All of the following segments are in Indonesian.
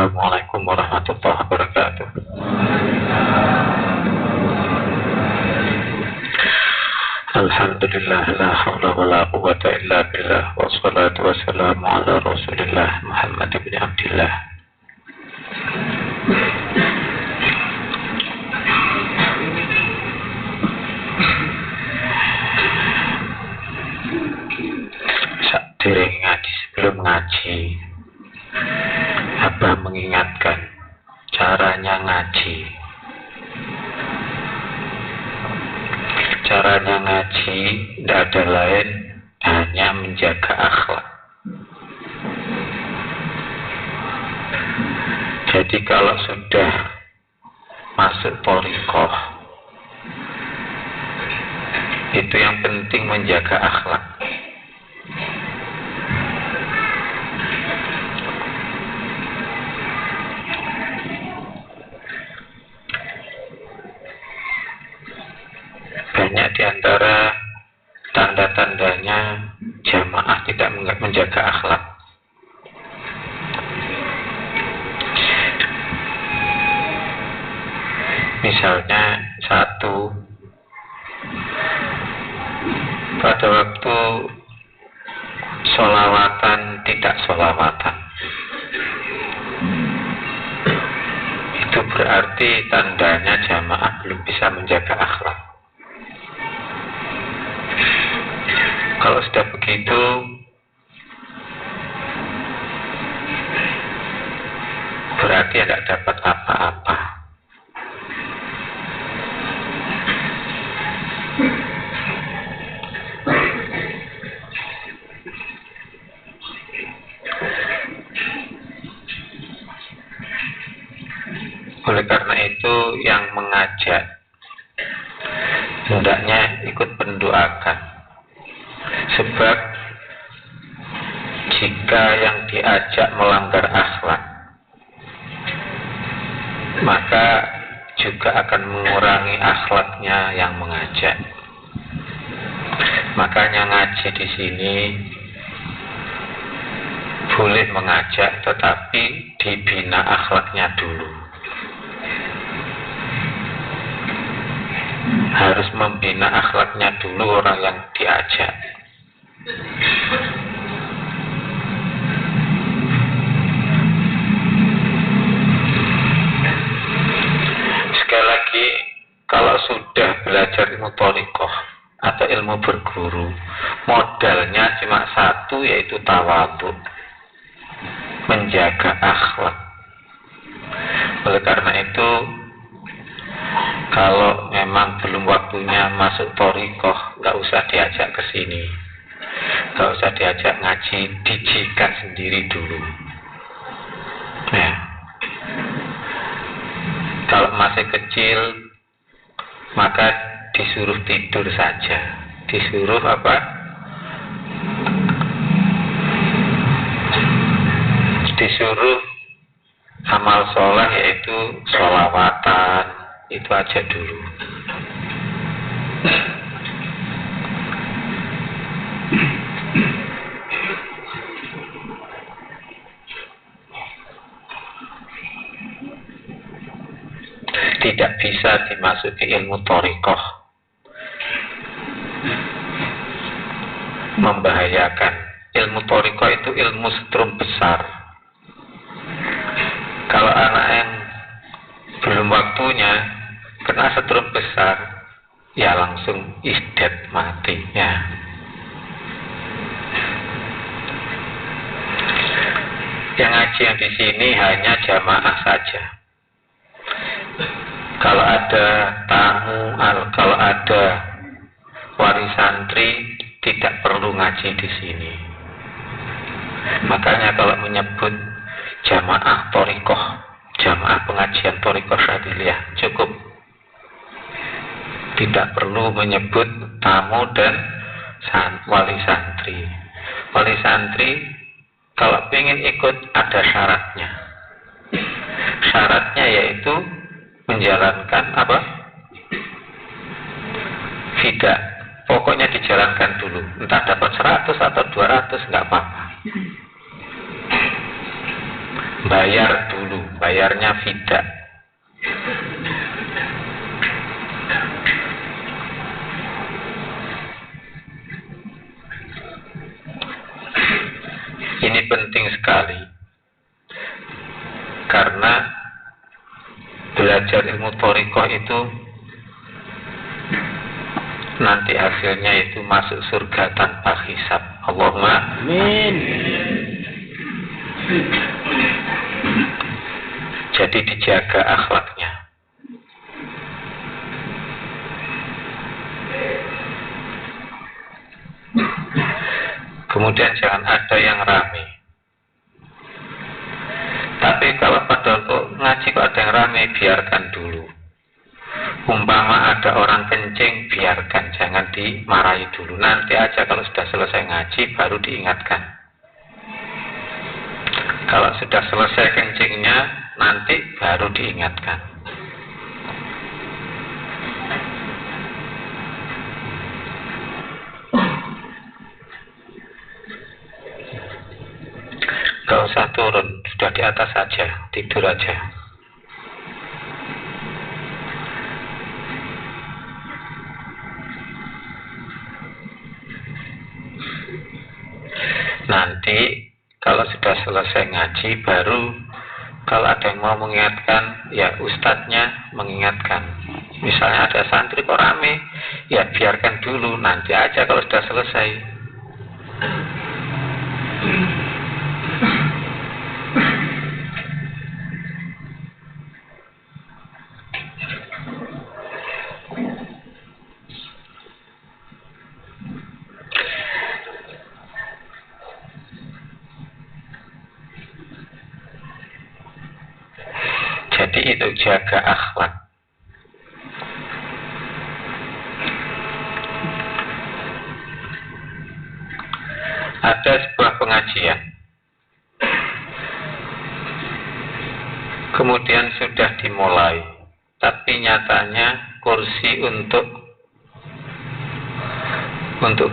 Assalamualaikum warahmatullahi wabarakatuh. Alhamdulillah, la haula wa la quwwata illa billah, wassalatu wassalamu ala rasulillah Muhammad ibn Abdillah. Sedereng ngaji, sebelum ngaji Abah mengingatkan caranya ngaji. Caranya ngaji tidak ada lain, hanya menjaga akhlak. Jadi kalau sudah masuk thariqah, itu yang penting menjaga akhlak. Banyak di antara tanda-tandanya jamaah tidak menjaga akhlak. Misalnya satu, pada waktu sholawatan tidak sholawatan, itu berarti tandanya jamaah belum bisa menjaga akhlak. Kalau sudah begitu, berarti tidak dapat apa-apa. Oleh karena itu, yang mengajak hendaknya ikut mendoakan. Sebab jika yang diajak melanggar akhlak, maka juga akan mengurangi akhlaknya yang mengajak. Makanya ngaji di sini boleh mengajak, tetapi dibina akhlaknya dulu. Harus membina akhlaknya dulu orang yang diajak. Sekali lagi, kalau sudah belajar ilmu thariqah atau ilmu berguru, modalnya cuma satu, yaitu tawadhu, menjaga akhlak. Oleh karena itu, kalau memang belum waktunya masuk thariqah, nggak usah diajak ke sini, nggak usah diajak ngaji, dijikat sendiri dulu. Ya. Kalau masih kecil, maka disuruh tidur saja. Disuruh apa? Disuruh amal sholat, yaitu sholawatan. Itu aja dulu. Tidak bisa dimasuki ilmu thariqah, membahayakan. Ilmu thariqah itu ilmu setrum besar. Kalau anak yang belum waktunya kena setrum besar, ya langsung isdat, mati ya. Yang ngaji yang di sini hanya jamaah saja. Kalau ada tamu, kalau ada waris santri, tidak perlu ngaji di sini. Makanya kalau menyebut jamaah thariqah, jamaah pengajian thariqah Syadziliyah, cukup. Tidak perlu menyebut tamu dan wali santri. Wali santri kalau ingin ikut ada syaratnya. Syaratnya yaitu menjalankan apa? Tidak. Pokoknya dijalankan dulu. Entah dapat 100 atau 200, nggak apa-apa. bayar dulu, bayarnya fidak. Ini penting sekali karena belajar ilmu thariqah itu nanti hasilnya itu masuk surga tanpa hisab. Allahumma amin. Jadi dijaga akhlaknya. Kemudian jangan ada yang rame. Tapi kalau pada untuk ngaji kok ada yang rame, biarkan dulu. Umpama ada orang kencing, biarkan, jangan dimarahi dulu. Nanti aja kalau sudah selesai ngaji baru diingatkan. Kalau sudah selesai kencingnya, nanti baru diingatkan. Gak usah turun, sudah di atas saja, tidur aja. Nanti kalau sudah selesai ngaji baru kalau ada yang mau mengingatkan, ya ustadznya mengingatkan. Misalnya ada santri kok rame, ya biarkan dulu, nanti aja kalau sudah selesai. Jadi itu jaga akhlak. Ada sebuah pengajian, kemudian sudah dimulai, tapi nyatanya kursi untuk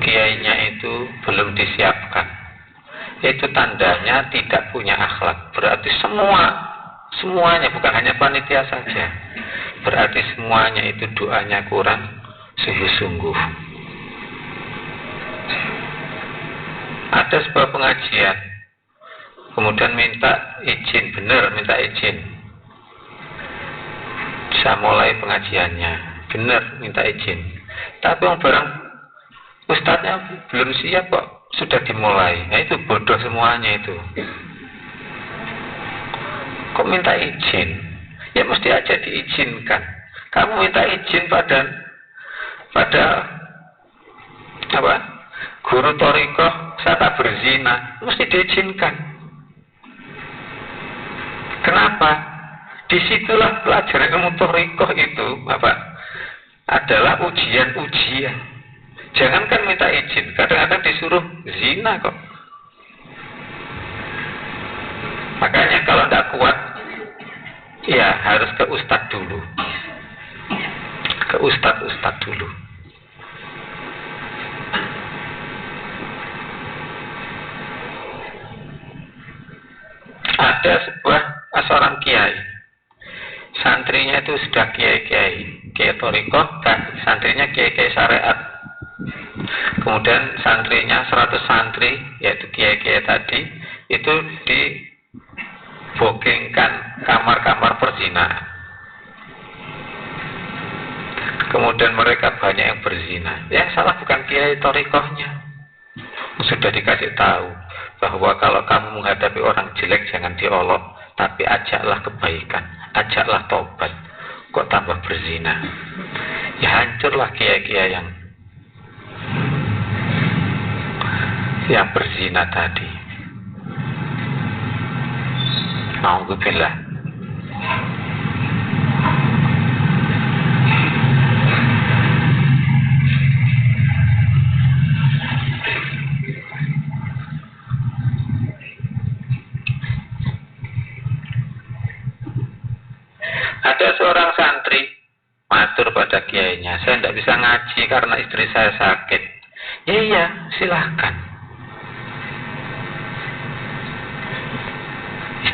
kiainya itu belum disiapkan. Itu tandanya tidak punya akhlak. Berarti semuanya, bukan hanya panitia saja, berarti semuanya itu doanya kurang sungguh-sungguh. Ada sebuah pengajian, kemudian minta izin, benar minta izin, bisa mulai pengajiannya, benar minta izin, tapi orang barang ustadznya belum siap kok sudah dimulai. Nah itu bodoh semuanya itu. Kok minta izin? Ya mesti aja diizinkan. Kamu minta izin pada apa? Guru thariqah, saya tak berzina, mesti diizinkan. Kenapa? Disitulah pelajaran ilmu thariqah itu, apa? Adalah ujian-ujian. Jangankan minta izin, kadang-kadang disuruh zina kok. Makanya kalau tidak kuat, ya harus ke ustadz dulu. Ke ustadz dulu. Ada seorang kiai. Santrinya itu sudah kiai thariqah, santrinya kiai syariat. Kemudian santrinya 100 santri, yaitu kiai tadi, itu dibokingkan kamar-kamar perzinahan. Kemudian mereka banyak yang berzina. Yang salah bukan kiai thariqahnya. Sudah dikasih tahu bahwa kalau kamu menghadapi orang jelek jangan diolok, tapi ajaklah kebaikan, ajaklah tobat. Kok tambah berzina? Ya hancurlah kiai-kiai yang berzina tadi. Alhamdulillah. Ada seorang santri matur pada kiainya, saya tidak bisa ngaji karena istri saya sakit. Iya, silahkan.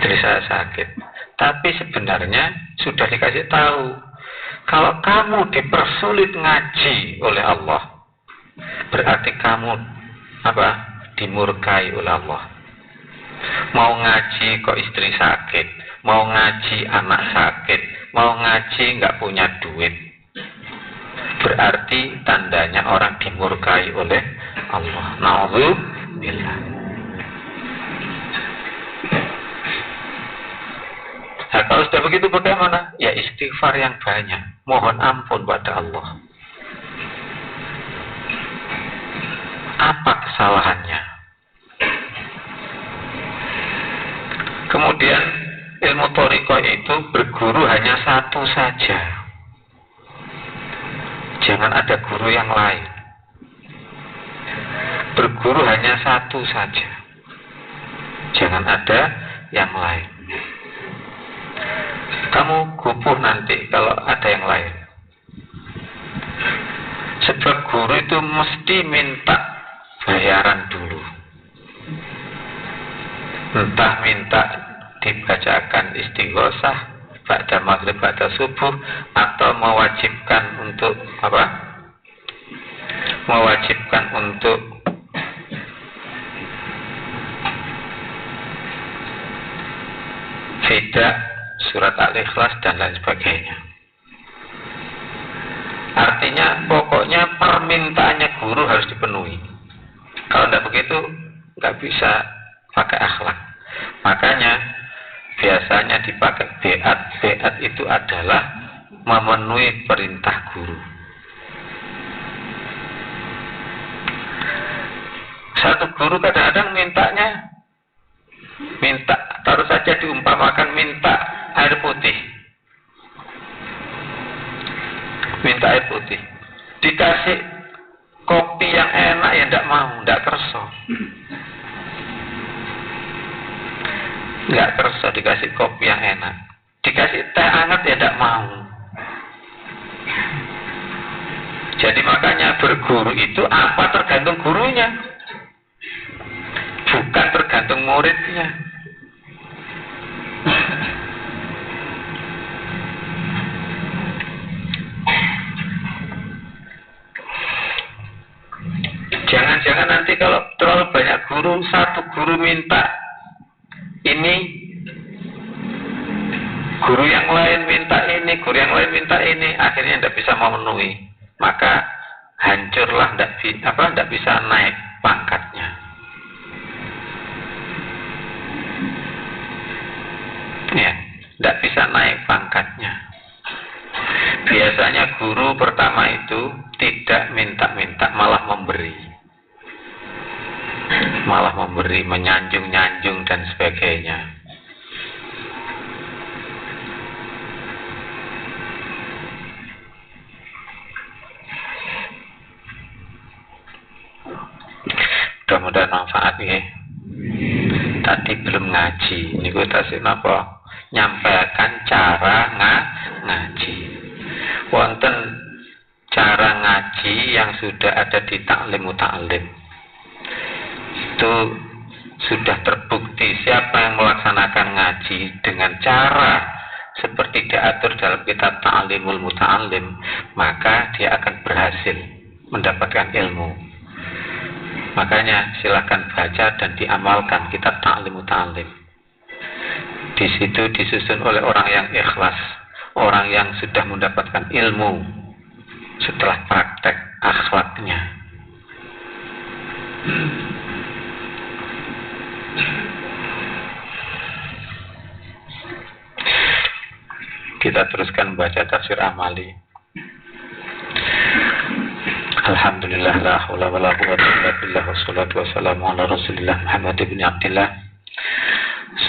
istri saya sakit. Tapi sebenarnya sudah dikasih tahu, kalau kamu dipersulit ngaji oleh Allah, berarti kamu dimurkai oleh Allah. Mau ngaji kok istri sakit, mau ngaji anak sakit, mau ngaji nggak punya duit, berarti tandanya orang dimurkai oleh Allah. Na'udzubillah. Nah, kalau sudah begitu bagaimana? Ya istighfar yang banyak, mohon ampun pada Allah. Apa kesalahannya? Kemudian ilmu thariqah itu berguru hanya satu saja. Jangan ada guru yang lain. Berguru hanya satu saja. Jangan ada yang lain. Kamu gupuh nanti kalau ada yang lain. Sebab guru itu mesti minta bayaran dulu. Entah minta dibacakan istighosah ba'da maghrib ba'da subuh, atau mewajibkan untuk mewajibkan untuk fida surat Al-Ikhlas dan lain sebagainya. Artinya pokoknya permintaannya guru harus dipenuhi. Kalau tidak begitu nggak bisa pakai akhlak. Makanya biasanya dipakai beat. Beat itu adalah memenuhi perintah guru. Satu guru kadang-kadang minta taruh saja diumpamakan minta air putih. Minta air putih. Dikasih kopi yang enak ya tidak mau, tidak kerso. Nggak kerso dikasih kopi yang enak. Dikasih teh hangat ya tidak mau. Jadi makanya berguru itu apa tergantung gurunya, bukan tergantung muridnya. Jangan-jangan nanti kalau terlalu banyak guru, satu guru minta ini, guru yang lain minta ini, guru yang lain minta ini, akhirnya tidak bisa memenuhi. Maka hancurlah, tidak bisa naik pangkatnya. Ya, tidak bisa naik pangkatnya. Biasanya guru pertama itu tidak minta-minta, malah memberi, menyanjung-nyanjung dan sebagainya. Mudah-mudahan manfaat ya. Tadi belum ngaji, ini gue tasik apa? Nyampaikan cara ngaji. Wonten cara ngaji yang sudah ada di Ta'lim Muta'allim. Itu sudah terbukti siapa yang melaksanakan ngaji dengan cara seperti diatur dalam kitab Ta'limul Muta'allim, maka dia akan berhasil mendapatkan ilmu. Makanya silakan baca dan diamalkan kitab Ta'lim Muta'allim. Di situ disusun oleh orang yang ikhlas, orang yang sudah mendapatkan ilmu setelah praktek akhlaknya. Kita teruskan baca tafsir amali. Alhamdulillah la haula wala quwwata illa billah wassalatu wassalamu ala Rasulillah Muhammad ibn Abdillah.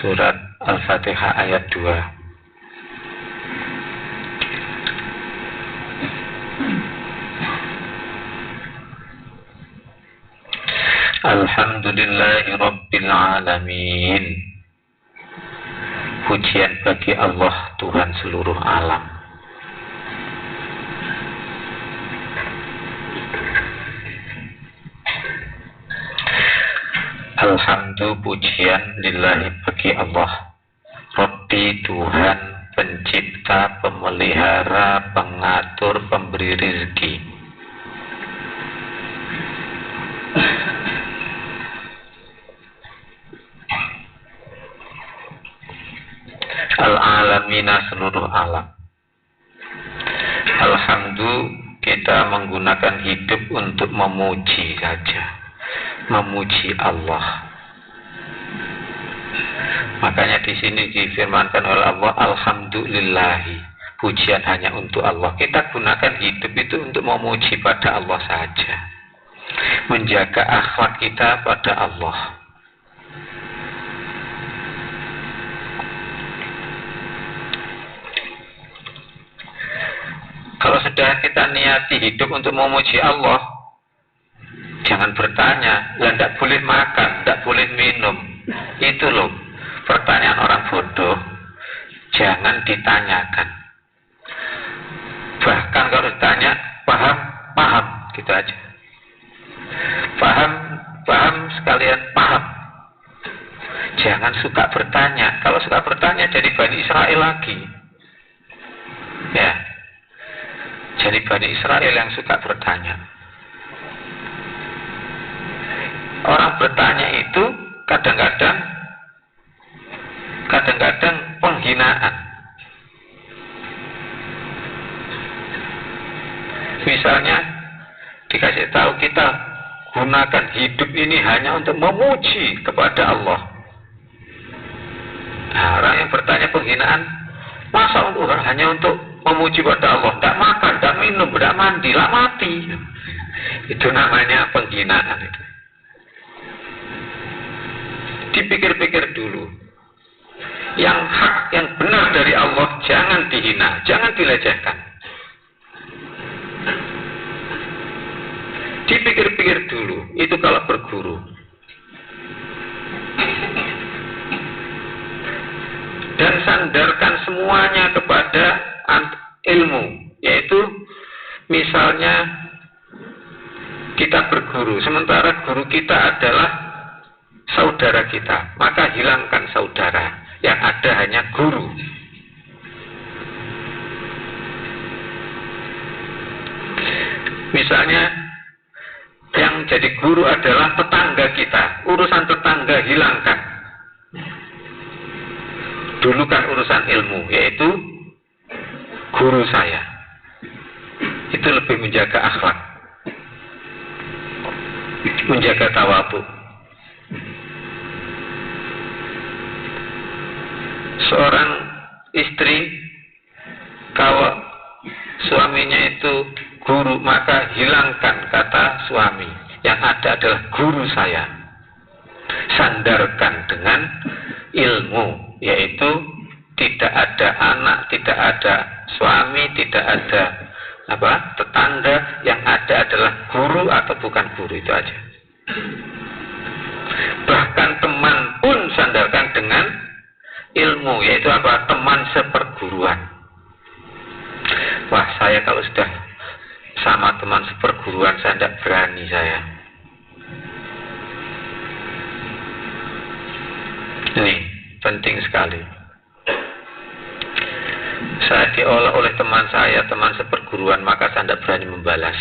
Surat Al-Fatihah ayat 2. Alhamdulillahi Rabbil Alamin. Pujian bagi Allah, Tuhan seluruh alam. Alhamdulillah, pujian lillahi bagi Allah. Rabbi, Tuhan, pencipta, pemelihara, pengatur, pemberi rezeki. Al-alamina, seluruh alam. Alhamdulillah, kita menggunakan hidup untuk memuji saja, memuji Allah. Makanya di sini difirmankan oleh Allah, alhamdulillahi, pujian hanya untuk Allah. Kita gunakan hidup itu untuk memuji pada Allah saja, menjaga akhlak kita pada Allah. Kalau sudah kita niati hidup untuk memuji Allah, jangan bertanya, lah tidak boleh makan, tidak boleh minum. Itu loh pertanyaan orang bodoh, jangan ditanyakan. Bahkan kalau ditanya, paham, paham, gitu aja. Paham, paham, sekalian paham. Jangan suka bertanya. Kalau suka bertanya jadi Bani Israel lagi. Ya, jadi Bani Israel yang suka bertanya. Orang bertanya itu kadang-kadang penghinaan. Misalnya dikasih tahu kita gunakan hidup ini hanya untuk memuji kepada Allah. Nah, orang yang bertanya penghinaan, masa hanya untuk memuji pada Allah, tidak makan, tidak minum, tidak mandi, lah mati. Itu namanya penghinaan itu. Dipikir-pikir dulu. Yang hak, yang benar dari Allah jangan dihina, jangan dilecehkan. Dipikir-pikir dulu, itu kalau berguru. Dan sandarkan semuanya kepada ilmu, yaitu misalnya kita berguru, sementara guru kita adalah saudara kita, maka hilangkan saudara, yang ada hanya guru. Misalnya yang jadi guru adalah tetangga kita, urusan tetangga hilangkan. Dulukan urusan ilmu, yaitu guru saya. Itu lebih menjaga akhlak, menjaga tawadhu. Seorang istri, kalau suaminya itu guru, maka hilangkan kata suami. Yang ada adalah guru saya. Sandarkan dengan ilmu, yaitu tidak ada anak, tidak ada suami, tidak ada tetangga, yang ada adalah guru atau bukan guru, itu aja. Bahkan teman pun sandarkan dengan ilmu, yaitu teman seperguruan. Wah, saya kalau sudah sama teman seperguruan, saya tidak berani saya. Ini penting sekali. Saya diolah oleh teman saya, teman seperguruan, maka saya tidak berani membalas.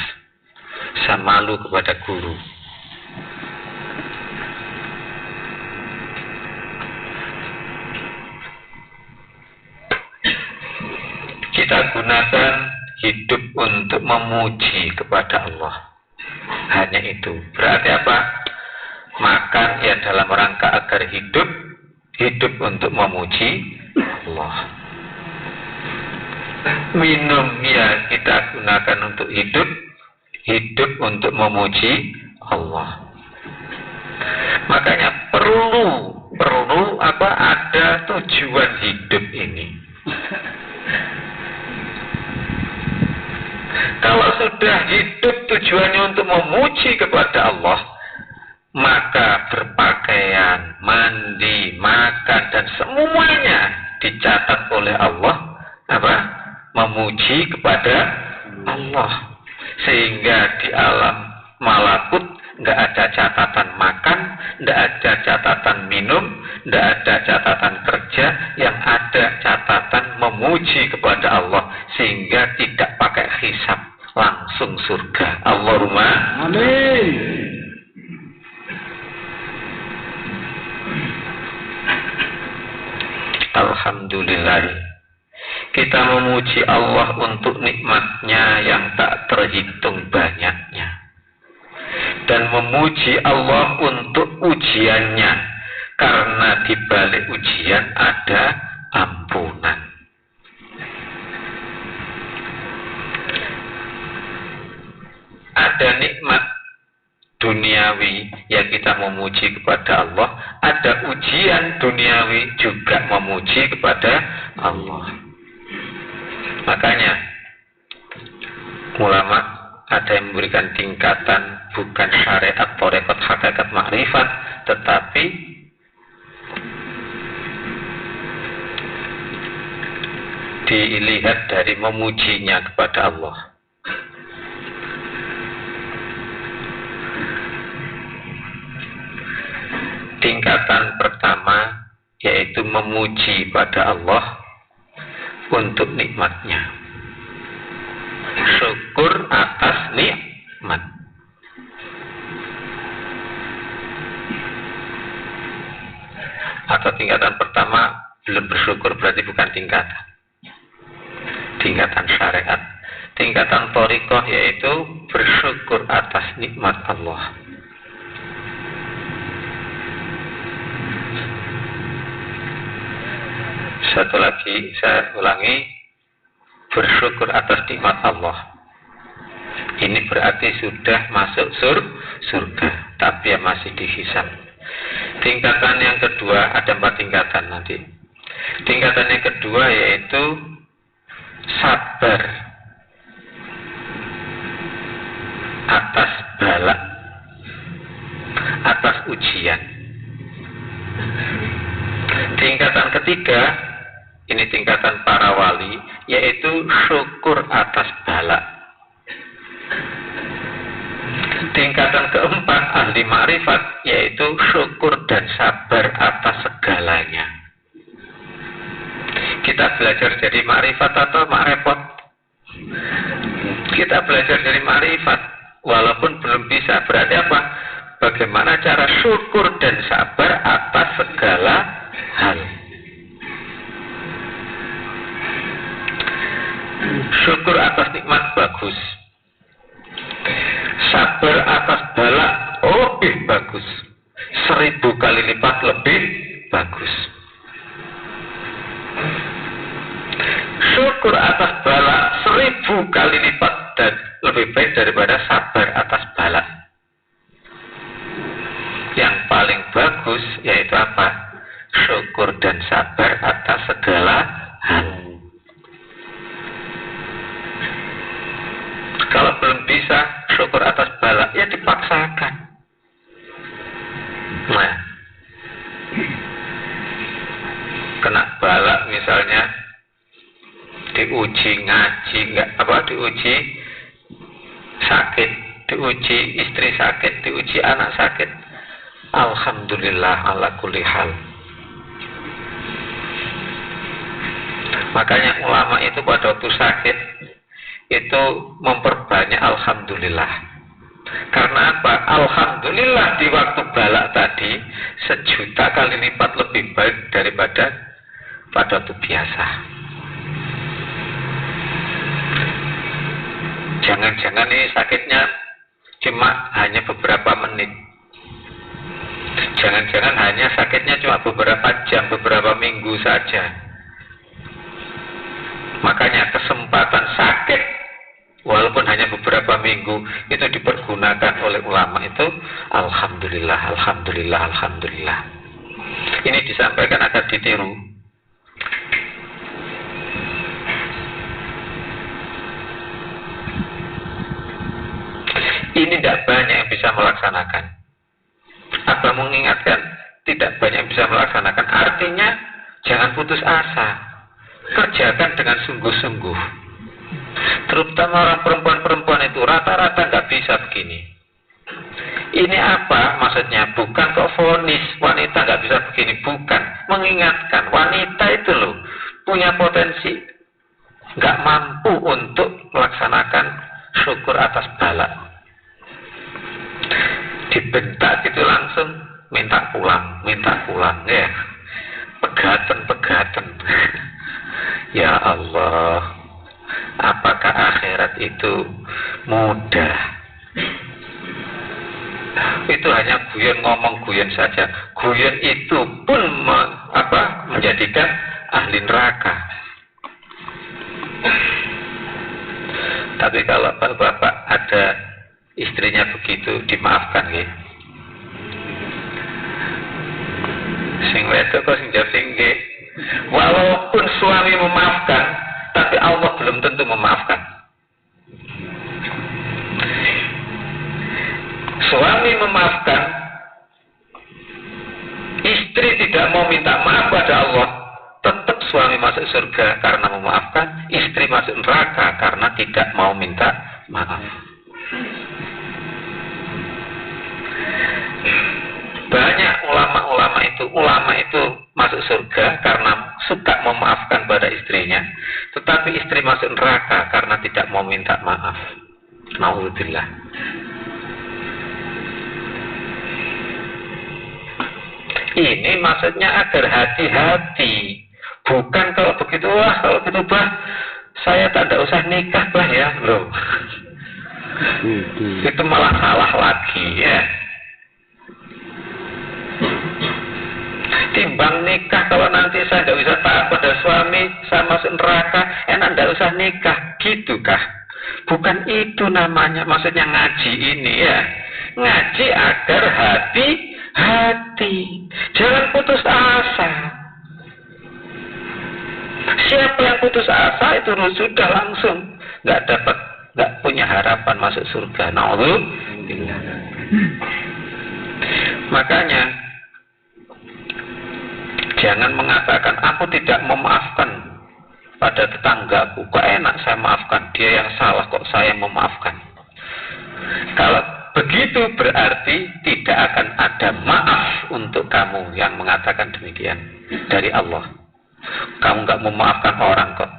Saya malu kepada guru. Kita gunakan hidup untuk memuji kepada Allah. Hanya itu. Berarti apa? Makan ya dalam rangka agar hidup untuk memuji Allah. Minum ya kita gunakan untuk hidup untuk memuji Allah. Makanya perlu ada tujuan hidup ini. Kalau sudah hidup tujuannya untuk memuji kepada Allah, maka berpakaian, mandi, makan, dan semuanya dicatat oleh Allah memuji kepada Allah. Sehingga di alam malakut nggak ada catatan makan, nggak ada catatan minum, nggak ada catatan kerja, yang ada catatan memuji kepada Allah sehingga tidak pakai hisab, langsung surga. Allahumma amin. Alhamdulillah, kita memuji Allah untuk nikmatnya yang tak terhitung banyaknya, dan memuji Allah untuk ujiannya, karena di balik ujian ada ampunan. Ada nikmat duniawi yang kita memuji kepada Allah, ada ujian duniawi juga memuji kepada Allah. Makanya ulama ada yang memberikan tingkatan bukan syariat, tarekat, hakikat, makrifat, tetapi dilihat dari memujinya kepada Allah. Tingkatan pertama yaitu memuji pada Allah untuk nikmatnya, syukur atas nikmat. Atau tingkatan pertama belum bersyukur, berarti bukan tingkatan syariat. Tingkatan thariqah yaitu bersyukur atas nikmat Allah. Satu lagi saya ulangi, bersyukur atas nikmat Allah. Ini berarti sudah masuk surga, tapi ya masih dihisab. Tingkatan yang kedua, ada 4 tingkatan nanti. Tingkatan yang kedua yaitu sabar atas bala, atas ujian. Tingkatan ketiga, ini tingkatan para wali, yaitu syukur atas bala. Tingkatan keempat, ahli makrifat, yaitu syukur dan sabar atas segalanya. Kita belajar jadi makrifat atau makrifat? Kita belajar dari makrifat, walaupun belum bisa. Berarti apa? Bagaimana cara syukur dan sabar atas segala hal. Syukur atas nikmat bagus, sabar atas bala lebih bagus, 1000 kali lipat lebih bagus. Syukur atas bala 1000 kali lipat dan lebih baik daripada sabar atas bala. Yang paling bagus yaitu apa? Syukur dan sabar atas segala hal. Kalau belum bisa syukur atas bala, ya dipaksakan. Nah, kena bala misalnya, diuji ngaji, diuji sakit, diuji istri sakit, diuji anak sakit. Alhamdulillah ala kulli hal. Makanya ulama itu pada waktu sakit itu memperbanyak alhamdulillah. Karena apa? Alhamdulillah di waktu balak tadi 1.000.000 kali lipat lebih baik daripada pada waktu biasa. Jangan-jangan ini sakitnya cuma hanya beberapa menit. Jangan-jangan hanya sakitnya cuma beberapa jam, beberapa minggu saja. Makanya kesempatan sakit walaupun hanya beberapa minggu itu dipergunakan oleh ulama itu alhamdulillah, alhamdulillah, alhamdulillah. Ini disampaikan agar ditiru. Ini tidak banyak yang bisa melaksanakan. Apa mengingatkan? Tidak banyak yang bisa melaksanakan. Artinya jangan putus asa. Kerjakan dengan sungguh-sungguh. Terutama orang perempuan-perempuan itu rata-rata nggak bisa begini. Ini apa maksudnya? Bukan kok vonis wanita nggak bisa begini, bukan. Mengingatkan wanita itu loh punya potensi nggak mampu untuk melaksanakan syukur atas bala. Dibentak gitu langsung minta pulang ya. Pegatan. Ya Allah, apakah akhirat itu mudah? Itu hanya guyon saja. Guyon itu pun menjadikan ahli neraka. Tapi kalau bapak ada istrinya begitu, dimaafkan ya. Sing wedok kok sing jawab sing nggih. Walaupun suami memaafkan, tapi Allah belum tentu memaafkan. Suami memaafkan, istri tidak mau minta maaf pada Allah, tetap suami masuk surga karena memaafkan, istri masuk neraka karena tidak mau minta maaf. Banyak ulama itu masuk surga karena suka memaafkan pada istrinya, tetapi istri masuk neraka karena tidak mau minta maaf. Nauzubillah. Ini maksudnya agar hati-hati. Bukan kalau begitu saya tak ada usah nikah ya loh. Itu malah salah lagi ya. Timbang nikah, kalau nanti saya tidak bisa taat pada suami, saya masuk neraka, enak tidak usah nikah, gitukah? Bukan itu namanya, maksudnya ngaji ini ya. Ngaji agar hati-hati, jangan putus asa. Siapa yang putus asa itu sudah langsung nggak punya harapan masuk surga. Nauzubillah. Makanya jangan mengatakan aku tidak memaafkan pada tetanggaku. Kok enak saya maafkan, dia yang salah kok saya memaafkan. Kalau begitu berarti tidak akan ada maaf untuk kamu yang mengatakan demikian dari Allah. Kamu nggak memaafkan orang kok,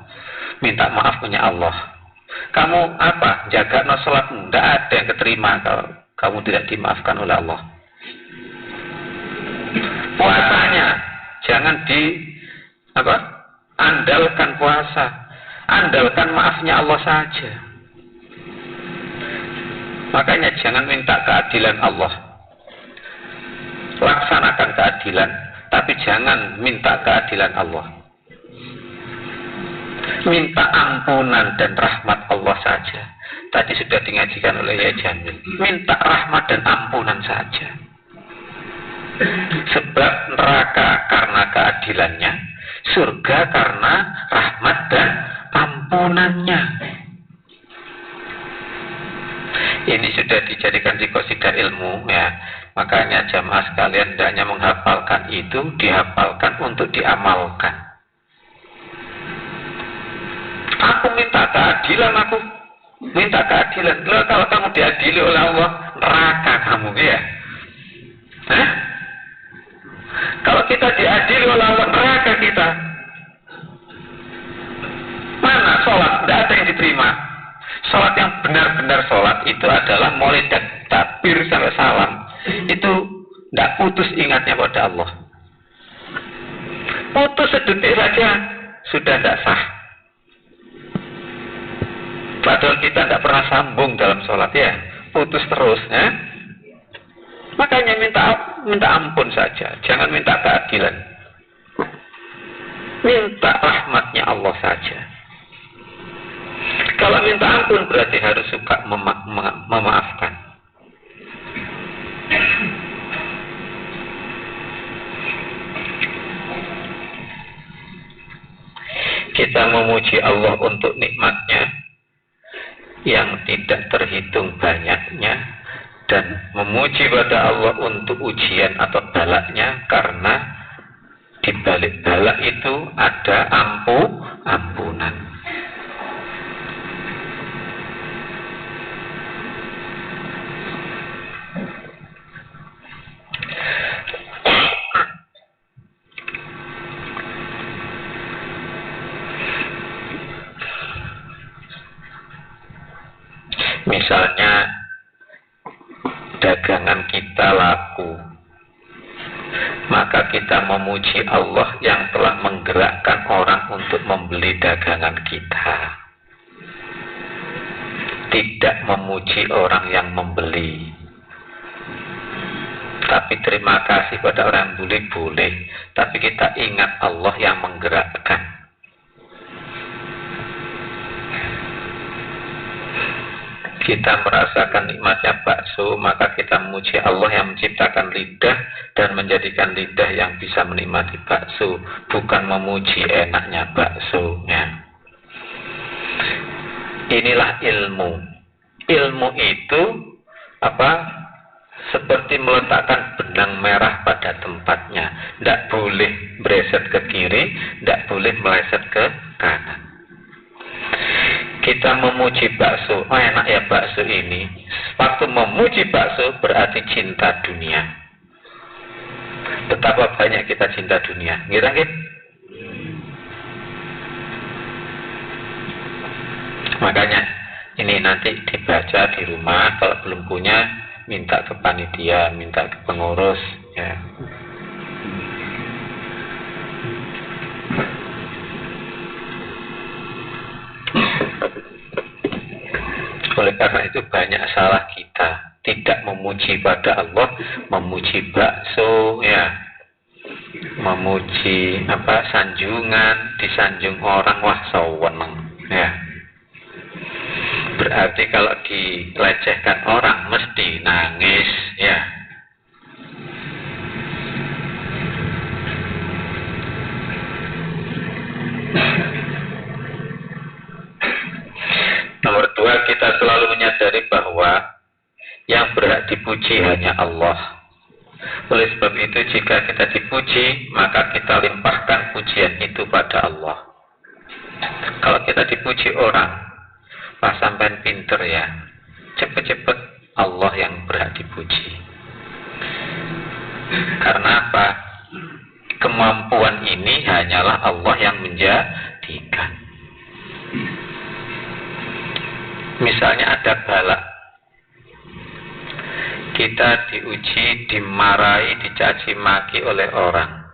minta maaf punya Allah. Kamu jaga sholatmu, tidak ada yang keterima kalau kamu tidak dimaafkan oleh Allah. Puasanya jangan andalkan puasa, andalkan maafnya Allah saja. Makanya jangan minta keadilan Allah, laksanakan keadilan, tapi jangan minta keadilan Allah. Minta ampunan dan rahmat Allah saja. Tadi sudah dingajikan oleh Yai Jamil. Minta rahmat dan ampunan saja. Sebab neraka karena keadilannya, surga karena rahmat dan ampunannya. Ini sudah dijadikan qasidah ilmu ya. Makanya jamaah sekalian hendaknya menghafalkan itu, dihafalkan untuk diamalkan. Aku minta keadilan, Loh, kalau kamu diadili oleh Allah, neraka kamu ya. Hah? Kalau kita diadili oleh Allah, neraka kita. Mana sholat? Tidak ada yang diterima. Sholat yang benar-benar sholat itu adalah mulai takbir sampai salam. Itu tidak putus ingatnya pada Allah. Putus sedetik saja sudah tidak sah. Padahal kita tidak pernah sambung dalam sholat ya, putus terus ya. Makanya minta ampun saja, jangan minta keadilan. Minta rahmatnya Allah saja. Kalau minta ampun berarti harus suka memaafkan. Kita memuji Allah untuk nikmatnya yang tidak terhitung banyaknya, dan memuji pada Allah untuk ujian atau balaknya, karena di balik balak itu ada ampunan. Misalnya dagangan kita laku, maka kita memuji Allah yang telah menggerakkan orang untuk membeli dagangan kita, tidak memuji orang yang membeli. Tapi terima kasih pada orang yang beli boleh, tapi kita ingat Allah yang menggerakkan. Kita merasakan nikmatnya bakso, maka kita memuji Allah yang menciptakan lidah dan menjadikan lidah yang bisa menikmati bakso, bukan memuji enaknya baksonya. Inilah ilmu. Ilmu itu apa? Seperti meletakkan benang merah pada tempatnya. Tidak boleh bereset ke kiri, tidak boleh meleset ke kanan. Kita memuji bakso, enak ya bakso ini. Waktu memuji bakso berarti cinta dunia. Betapa banyak kita cinta dunia, gitu kan? Makanya ini nanti dibaca di rumah. Kalau belum punya, minta ke panitia, minta ke pengurus, ya. Oleh karena itu banyak salah kita, tidak memuji pada Allah, memuji bakso, ya, memuji apa sanjungan, disanjung orang, wah sewenang, ya. Berarti kalau dilecehkan orang mesti nangis, ya. Nomor 2, kita selalu menyadari bahwa yang berhak dipuji hanya Allah. Oleh sebab itu, jika kita dipuji, maka kita limpahkan pujian itu pada Allah. Kalau kita dipuji orang, pas sampean pinter ya, cepet-cepet Allah yang berhak dipuji. Karena apa? Kemampuan ini hanyalah Allah yang menjadikan. Misalnya ada bala, kita diuji, dimarahi, dicaci maki oleh orang,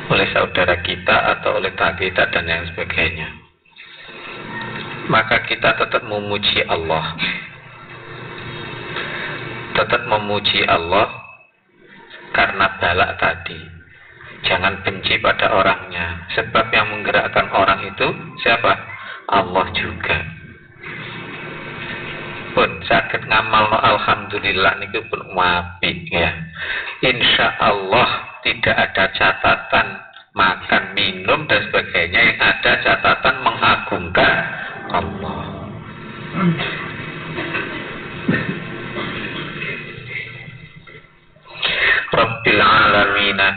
oleh saudara kita atau oleh tak kita dan yang sebagainya. Maka kita tetap memuji Allah. Tetap memuji Allah karena balak tadi. Jangan benci pada orangnya. Sebab yang menggerakkan orang itu siapa? Allah juga. Pun sakit ngamal alhamdulillah niku pun wapi ya. Insya Allah tidak ada catatan makan, minum dan sebagainya. Yang ada catatan mengagungkan Allah. Rabbil Alamina,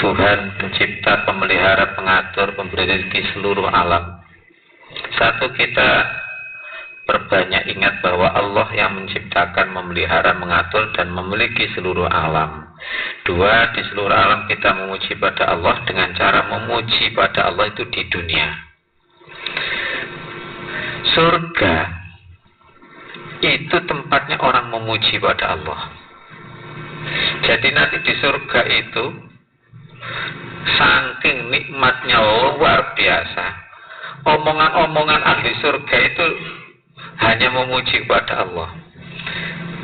Tuhan pencipta, pemelihara, pengatur, pemberi rezeki seluruh alam. Satu, kita perbanyak ingat bahwa Allah yang menciptakan, memelihara, mengatur dan memiliki seluruh alam. 2, di seluruh alam kita memuji pada Allah dengan cara memuji pada Allah itu di dunia. Surga itu tempatnya orang memuji pada Allah. Jadi nanti di surga itu saking nikmatnya luar biasa. Omongan-omongan ahli surga itu hanya memuji kepada Allah.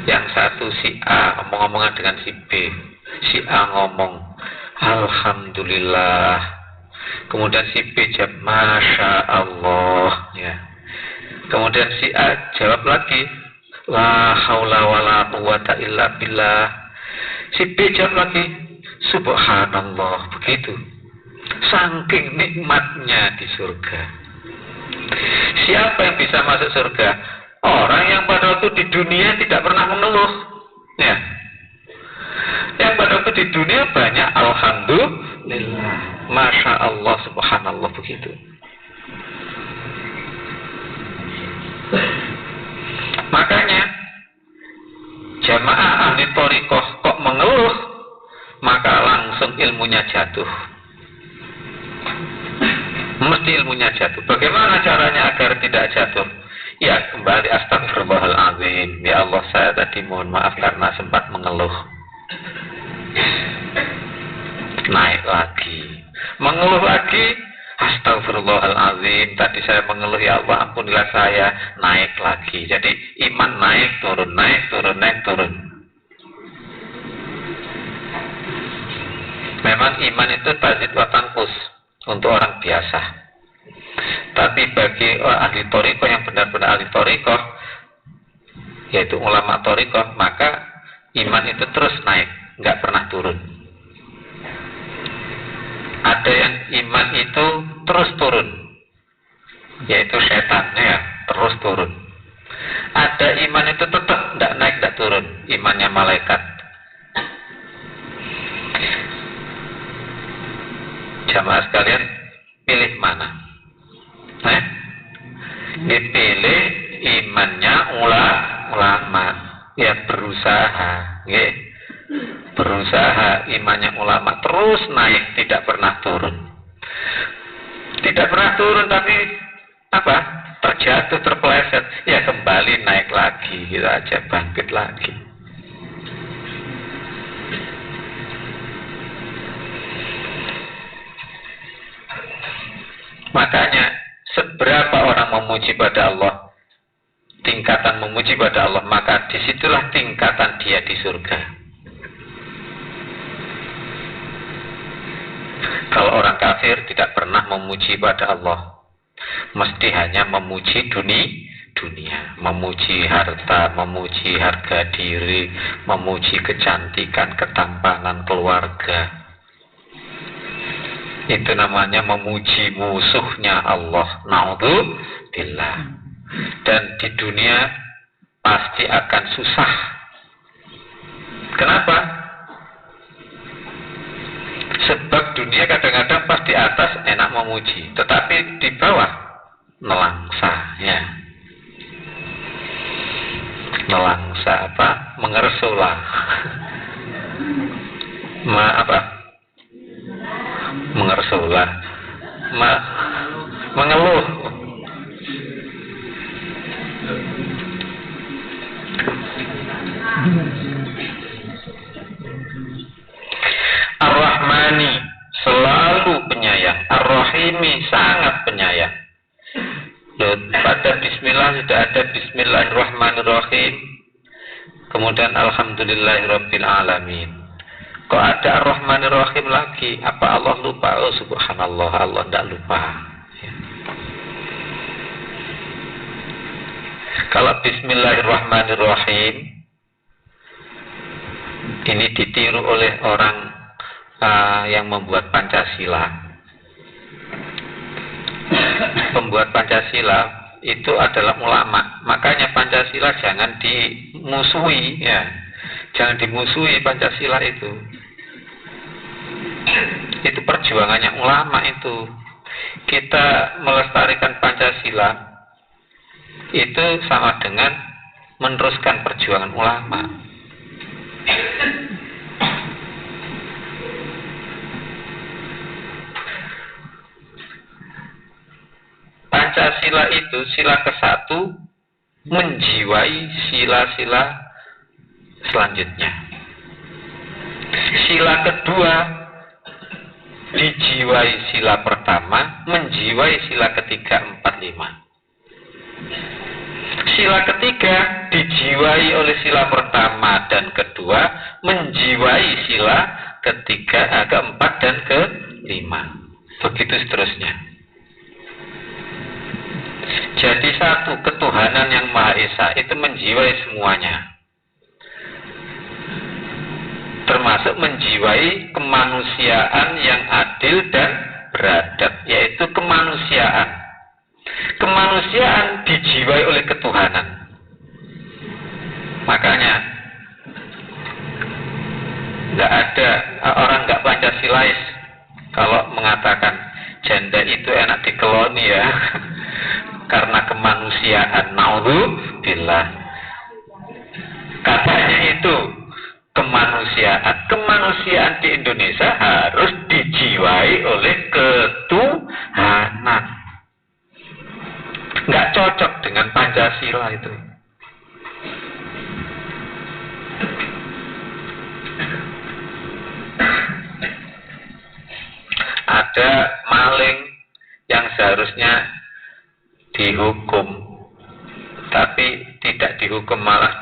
Yang satu si A omong-omongan dengan si B. Si A ngomong alhamdulillah. Kemudian si B jawab masya Allah, ya. Kemudian si A jawab lagi la haula wala quwata illa billah. Si B jawab lagi subhanallah. Begitu. Saking nikmatnya di surga. Siapa yang bisa masuk surga? Orang yang pada waktu di dunia tidak pernah mengeluh, ya. Yang pada waktu di dunia banyak alhamdulillah, masya Allah, subhanallah, begitu. Makanya jamaah ahli thariqah kok mengeluh, maka langsung ilmunya jatuh. Mesti ilmunya jatuh. Bagaimana caranya agar tidak jatuh? Ya, kembali astagfirullahaladzim. Ya Allah, saya tadi mohon maaf karena sempat mengeluh. Naik lagi. Mengeluh lagi. Astagfirullahaladzim. Tadi saya mengeluh, ya Allah ampunilah saya. Naik lagi. Jadi iman naik turun, naik turun, naik turun. Memang iman itu tazid wa tanqus untuk orang biasa. Tapi bagi ahli thariqah yang benar-benar ahli thariqah, yaitu ulama thariqah, maka iman itu terus naik, nggak pernah turun. Ada yang iman itu terus turun, yaitu setan, ya, terus turun. Ada iman itu tetap nggak naik, nggak turun, imannya malaikat. Jamaah sekalian, pilih mana? Dipilih imannya ulama, ya berusaha, ya. Berusaha imannya ulama terus naik, tidak pernah turun. Tidak pernah turun, tapi apa? Terjatuh, terpeleset, ya kembali naik lagi, gitu aja, bangkit lagi. Makanya seberapa orang memuji pada Allah, tingkatan memuji pada Allah, maka disitulah tingkatan dia di surga. Kalau orang kafir tidak pernah memuji pada Allah, mesti hanya memuji dunia, memuji harta, memuji harga diri, memuji kecantikan, ketampangan keluarga. Itu namanya memuji musuhnya Allah. Naudzubillah. Dan di dunia pasti akan susah. Kenapa? Sebab dunia kadang-kadang pas di atas enak memuji, tetapi di bawah nelangsa, ya. Nelangsa apa? Mengersulah. Mengersulah, mengeluh. Ar-Rahmani, selalu penyayang. Ar-Rahimi, sangat penyayang. Pada bismillah sudah ada Bismillahirrahmanirrahim, kemudian Alhamdulillahirabbil alamin. Kok ada Ar-Rahmanir-Rahim lagi? Apa Allah lupa? Oh subhanallah, Allah tidak lupa. Ya. Kalau Bismillahirrahmanirrahim, ini ditiru oleh orang yang membuat Pancasila. Pembuat Pancasila itu adalah ulama. Makanya Pancasila jangan dimusuhi, ya. Jangan dimusuhi Pancasila itu. Itu perjuangannya ulama itu. Kita melestarikan Pancasila itu sama dengan meneruskan perjuangan ulama. Pancasila itu sila ke-1 menjiwai sila-sila selanjutnya. Sila kedua dijiwai sila pertama, menjiwai sila ketiga, 4, 5. Sila ketiga dijiwai oleh sila pertama dan kedua, menjiwai sila ketiga, keempat dan ke-5. Begitu seterusnya. Jadi satu ketuhanan yang Maha Esa itu menjiwai semuanya, termasuk menjiwai kemanusiaan yang adil dan beradab, yaitu kemanusiaan. Kemanusiaan dijiwai oleh ketuhanan. Makanya nggak ada orang nggak Pancasilais kalau mengatakan janda itu enak dikeloni, ya. Karena kemanusiaan. Naudzubillah. Katanya itu kemanusiaan. Kemanusiaan di Indonesia harus dijiwai oleh ketuhanan. salah itu. Ada maling yang seharusnya dihukum, tapi tidak dihukum, malah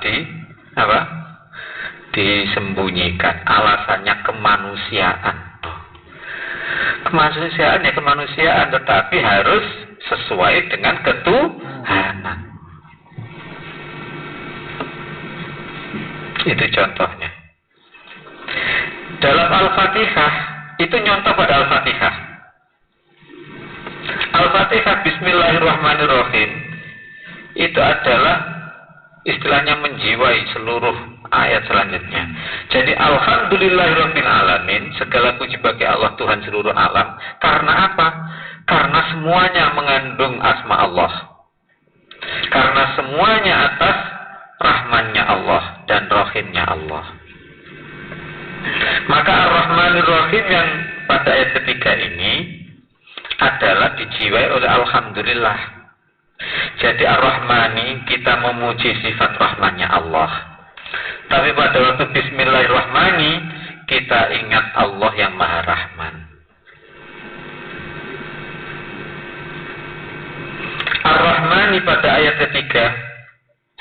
disembunyikan. Alasannya kemanusiaan. Kemanusiaan, tetapi harus sesuai dengan ketuhanan. Itu contohnya. Dalam Al-Fatihah, itu nyontoh pada Al-Fatihah. Al-Fatihah Bismillahirrahmanirrahim itu adalah istilahnya menjiwai seluruh ayat selanjutnya. Jadi Alhamdulillahirabbil alamin, segala puji bagi Allah Tuhan seluruh alam. Karena apa? Karena semuanya mengandung asma Allah. Karena semuanya atas rahmannya Allah dan rahimnya Allah. Maka Ar-Rahmanir Rahim yang pada ayat ketiga ini adalah dijiwai oleh Alhamdulillah. Jadi Ar-Rahmani, kita memuji sifat rahmannya Allah. Tapi pada waktu Bismillahirrahmani, kita ingat Allah yang Maha Rahman. Ar-Rahmani pada ayat ketiga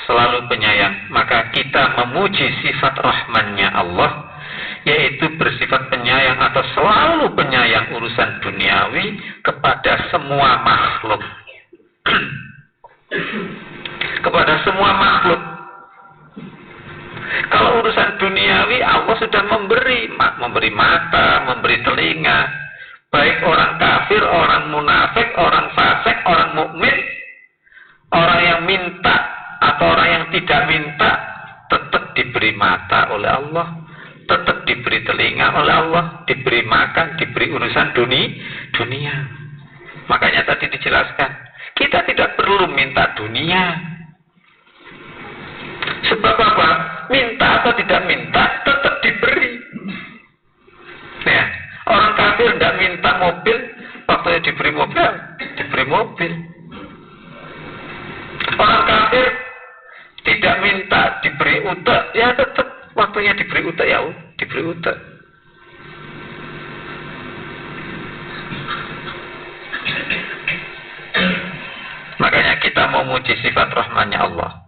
selalu penyayang. Maka kita memuji sifat rahmannya Allah, yaitu bersifat penyayang atau selalu penyayang urusan duniawi kepada semua makhluk. Kepada semua makhluk. Kalau urusan duniawi, Allah sudah memberi mata, memberi telinga. Baik orang kafir, orang munafik, orang fasik, orang mukmin, orang yang minta atau orang yang tidak minta, tetap diberi mata oleh Allah, tetap diberi telinga oleh Allah, diberi makan, diberi urusan dunia. Makanya tadi dijelaskan, kita tidak perlu minta dunia. Sebab apa? Minta atau tidak minta, tetap diberi. Ya, orang kafir tidak minta mobil, waktunya diberi mobil. Orang kafir tidak minta diberi utek, ya tetap waktunya diberi utek, ya diberi utek. Makanya kita memuji sifat rahmannya Allah.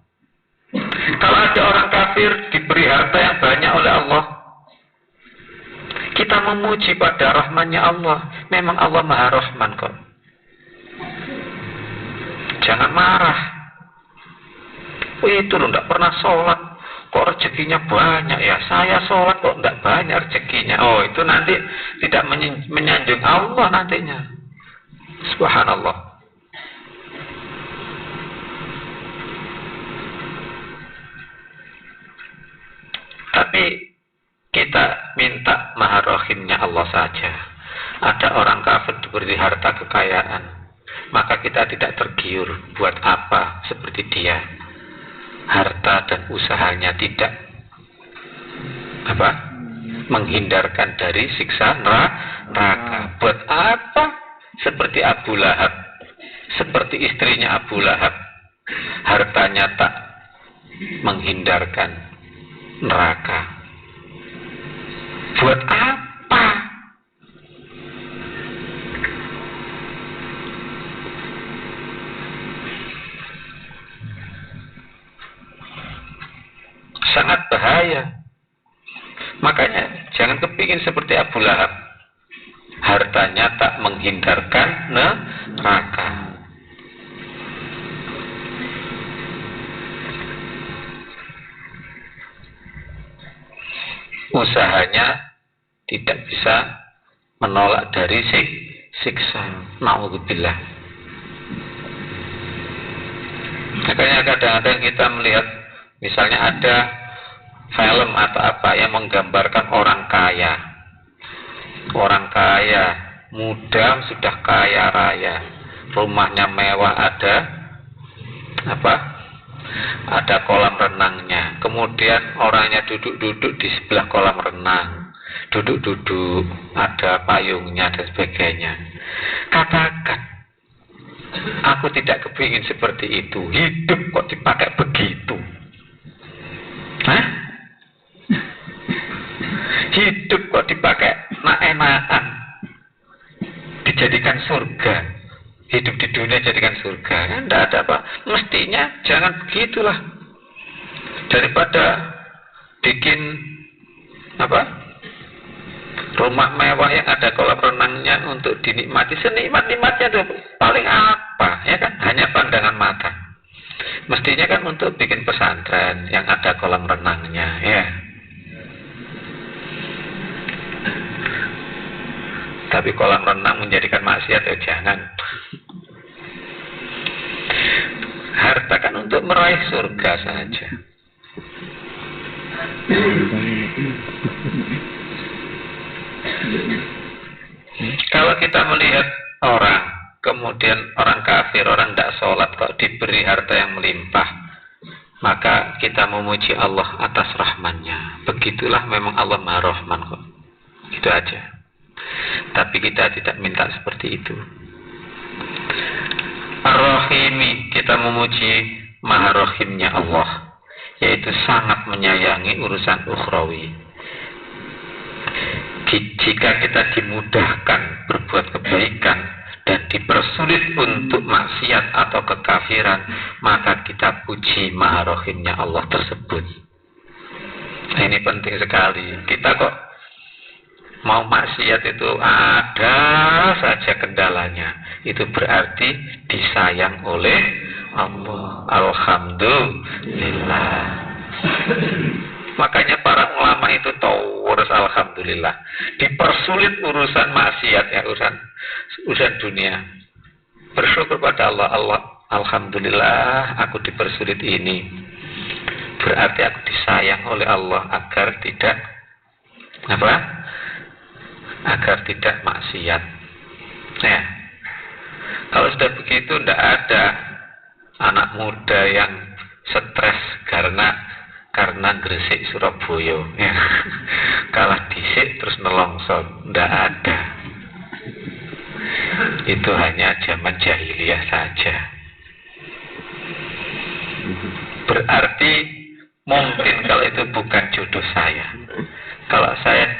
Kalau ada orang kafir diberi harta yang banyak oleh Allah, kita memuji pada rahmannya Allah. Memang Allah Maha Rahman kok. Jangan marah. Itu loh, tidak pernah sholat, kok rezekinya banyak ya. Saya sholat kok tidak banyak rezekinya. Oh, itu nanti tidak menyanjung Allah nantinya. Subhanallah. Tapi kita minta Maha Rahimnya Allah saja. Ada orang kafir diberi harta kekayaan, maka kita tidak tergiur. Buat apa seperti dia? Harta dan usahanya tidak menghindarkan dari siksa neraka. Buat apa? Seperti Abu Lahab, seperti istrinya Abu Lahab, hartanya tak menghindarkan neraka. Buat apa? Sangat bahaya. Makanya jangan kepingin seperti Abu Lahab, hartanya tak menghindarkan neraka. Usahanya tidak bisa menolak dari siksa. Na'udzubillah. Makanya kadang-kadang kita melihat, misalnya ada film atau apa yang menggambarkan orang kaya. Orang kaya, muda sudah kaya raya, rumahnya mewah, ada kolam renangnya. Kemudian orangnya duduk-duduk di sebelah kolam renang, duduk-duduk, ada payungnya dan sebagainya. Katakan, Aku tidak kepingin seperti itu. Hidup kok dipakai begitu. Hah? Hidup kok dipakai enak-enakan. Dijadikan surga. Hidup di dunia jadikan surga. Kan tidak ada apa. Mestinya jangan begitulah. Daripada bikin rumah mewah yang ada kolam renangnya untuk dinikmati, senikmat-nikmatnya itu paling apa, ya kan? Hanya pandangan mata. Mestinya kan untuk bikin pesantren yang ada kolam renangnya, ya. Tapi kolam renang menjadikan maksiat, ya jangan. Harta kan untuk meraih surga saja. Kalau kita melihat orang, kemudian orang kafir, orang tidak sholat kok diberi harta yang melimpah, maka kita memuji Allah atas rahmannya. Begitulah memang Allah Maha Rahman kok. Itu aja. Tapi kita tidak minta seperti itu. Ar-Rahimi, kita memuji Maha Rahimnya Allah, yaitu sangat menyayangi urusan ukhrawi. Jika kita dimudahkan berbuat kebaikan dan dipersulit untuk maksiat atau kekafiran, maka kita puji Maha Rahimnya Allah tersebut. Nah, ini penting sekali. Kita kok mau maksiat itu ada saja kendalanya. Itu berarti disayang oleh Allah. Alhamdulillah. Makanya para ulama itu terus alhamdulillah. Dipersulit urusan maksiat, ya, urusan dunia. Bersyukur pada Allah, alhamdulillah aku dipersulit ini. Berarti aku disayang oleh Allah agar tidak agar tidak maksiat. Ya. Kalau sudah begitu tidak ada anak muda yang stres karena Gresik Surabaya, ya. Kalah dhisik terus nelongso, tidak ada. Itu hanya zaman jahiliyah saja. Berarti mungkin kalau itu bukan jodoh saya. Kalau saya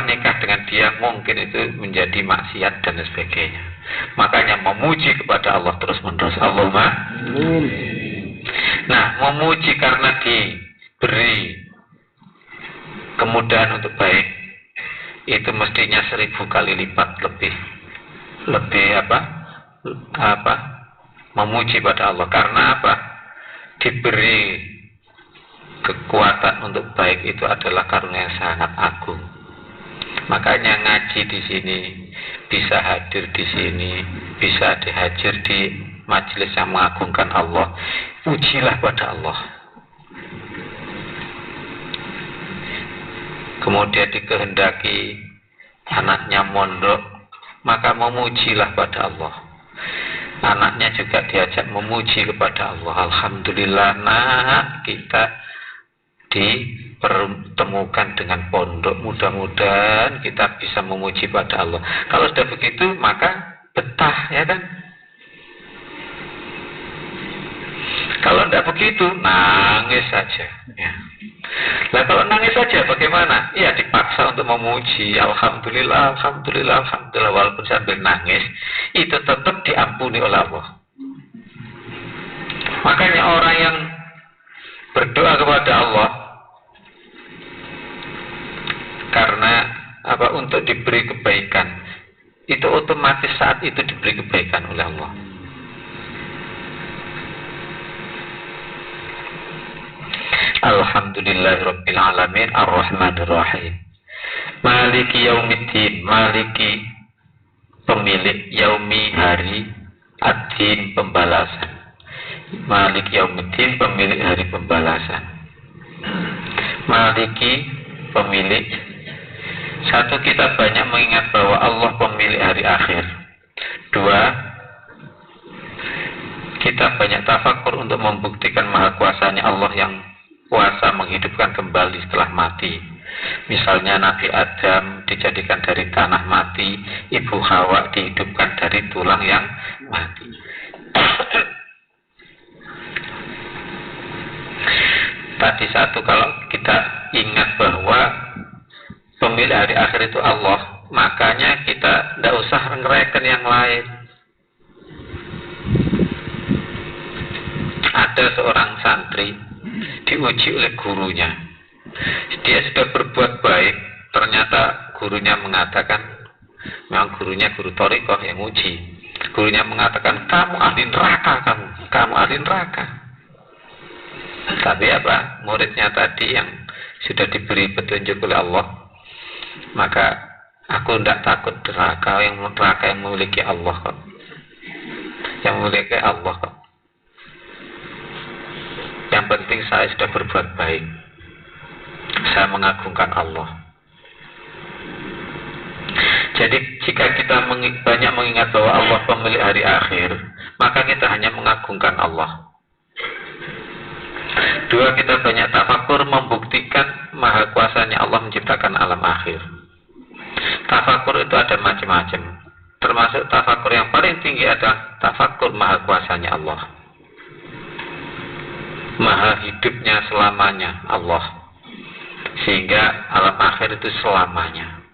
nikah dengan dia, mungkin itu menjadi maksiat dan sebagainya. Makanya memuji kepada Allah terus menerus. Allahumma. Nah, memuji karena diberi kemudahan untuk baik, itu mestinya 1000 kali lipat lebih memuji pada Allah. Karena apa? Diberi kekuatan untuk baik itu adalah karunia yang sangat agung. Makanya ngaji di sini, bisa hadir di sini, bisa dihadir di majelis yang mengagungkan Allah. Pujilah pada Allah. Kemudian dikehendaki anaknya mondok, maka memujilah pada Allah. Anaknya juga diajak memuji kepada Allah. Alhamdulillah, nak, kita dipertemukan dengan pondok. Mudah-mudahan kita bisa memuji pada Allah. Kalau sudah begitu, maka betah, ya kan? Kalau tidak begitu, nangis saja. Ya. Nah, kalau nangis saja bagaimana? Ya, dipaksa untuk memuji. Alhamdulillah, alhamdulillah, alhamdulillah. Walaupun sambil nangis, itu tetap diampuni oleh Allah. Makanya orang yang berdoa kepada Allah karena untuk diberi kebaikan, itu otomatis saat itu diberi kebaikan oleh Allah. Alhamdulillahirabbil alamin arrahmanir rahim. Maliki yaumiddin, maliki pemilik, yaumi hari, ad-din pembalasan. Maliki yaumiddin pemilik hari pembalasan. Maliki pemilik. Satu, kita banyak mengingat bahwa Allah pemilik hari akhir. Dua, kita banyak tafakur untuk membuktikan maha kuasanya Allah yang kuasa menghidupkan kembali setelah mati. Misalnya Nabi Adam dijadikan dari tanah mati, Ibu Hawa dihidupkan dari tulang yang mati. Tadi satu, kalau kita ingat bahwa pemilik hari akhir itu Allah, makanya kita tidak usah ngereken yang lain. Ada seorang santri diuji oleh gurunya. Dia sudah berbuat baik, ternyata gurunya mengatakan, memang gurunya guru thariqah yang uji. Gurunya mengatakan, kamu ahli neraka, kamu ahli neraka. Tapi apa? Muridnya tadi yang sudah diberi petunjuk oleh Allah, maka aku tidak takut neraka yang memiliki Allah kok. Yang memiliki Allah kok. Yang penting saya sudah berbuat baik. Saya mengagungkan Allah. Jadi jika kita banyak mengingat bahwa Allah pemilik hari akhir, maka kita hanya mengagungkan Allah. Dua, kita banyak tafakur membuktikan maha kuasanya Allah menciptakan alam akhir. Tafakur itu ada macam-macam. Termasuk tafakur yang paling tinggi adalah tafakur maha kuasanya Allah. Maha hidupnya selamanya Allah. Sehingga alam akhir itu selamanya.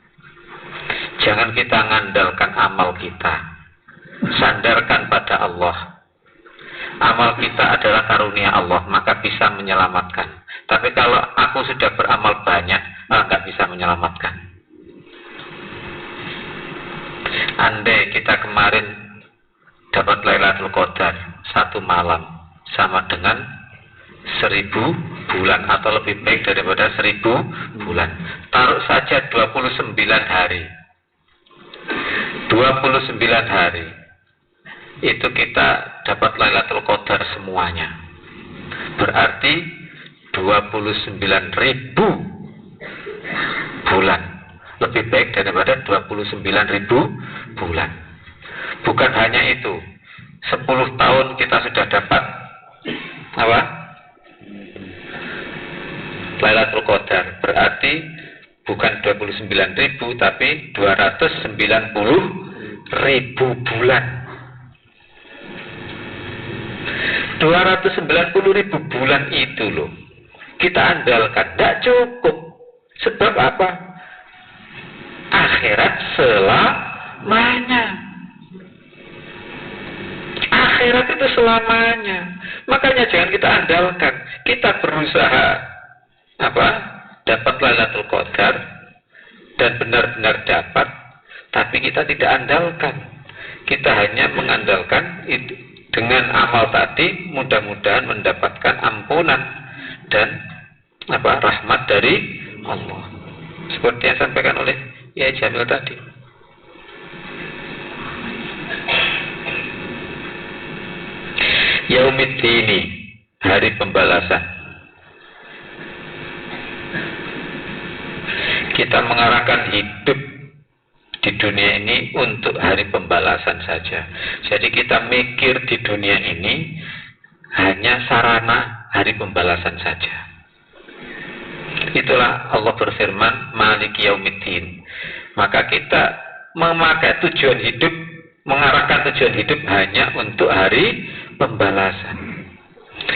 Jangan kita ngandalkan amal kita. Sandarkan pada Allah. Amal kita adalah karunia Allah, maka bisa menyelamatkan. Tapi kalau aku sudah beramal banyak, nggak bisa menyelamatkan. Andai kita kemarin dapat Lailatul Qadar 1 malam, sama dengan 1000 bulan atau lebih baik daripada 1000 bulan. Taruh saja 29 hari. 29 hari. Itu kita dapat Lailatul Qadar semuanya. Berarti 29.000 bulan. Lebih baik daripada 29.000 bulan. Bukan hanya itu. 10 tahun kita sudah dapat apa? Lailatul Qadar. Berarti bukan 29.000 tapi 290.000 bulan. 290.000 bulan itu loh kita andalkan, tidak cukup. Sebab apa? Akhirat selamanya. Akhirat itu selamanya. Makanya jangan kita andalkan. Kita berusaha apa? Dapat Lailatul Qadar dan benar-benar dapat, tapi kita tidak andalkan. Kita hanya mengandalkan itu. Dengan amal tadi mudah-mudahan mendapatkan ampunan dan rahmat dari Allah. Seperti yang disampaikan oleh Yai Jamil tadi. Yaumiddini, hari pembalasan. Kita mengarahkan hidup di dunia ini untuk hari pembalasan saja. Jadi kita mikir di dunia ini hanya sarana hari pembalasan saja. Itulah Allah berfirman, Maliki Yaumiddin. Maka kita memakai tujuan hidup, mengarahkan tujuan hidup hanya untuk hari pembalasan.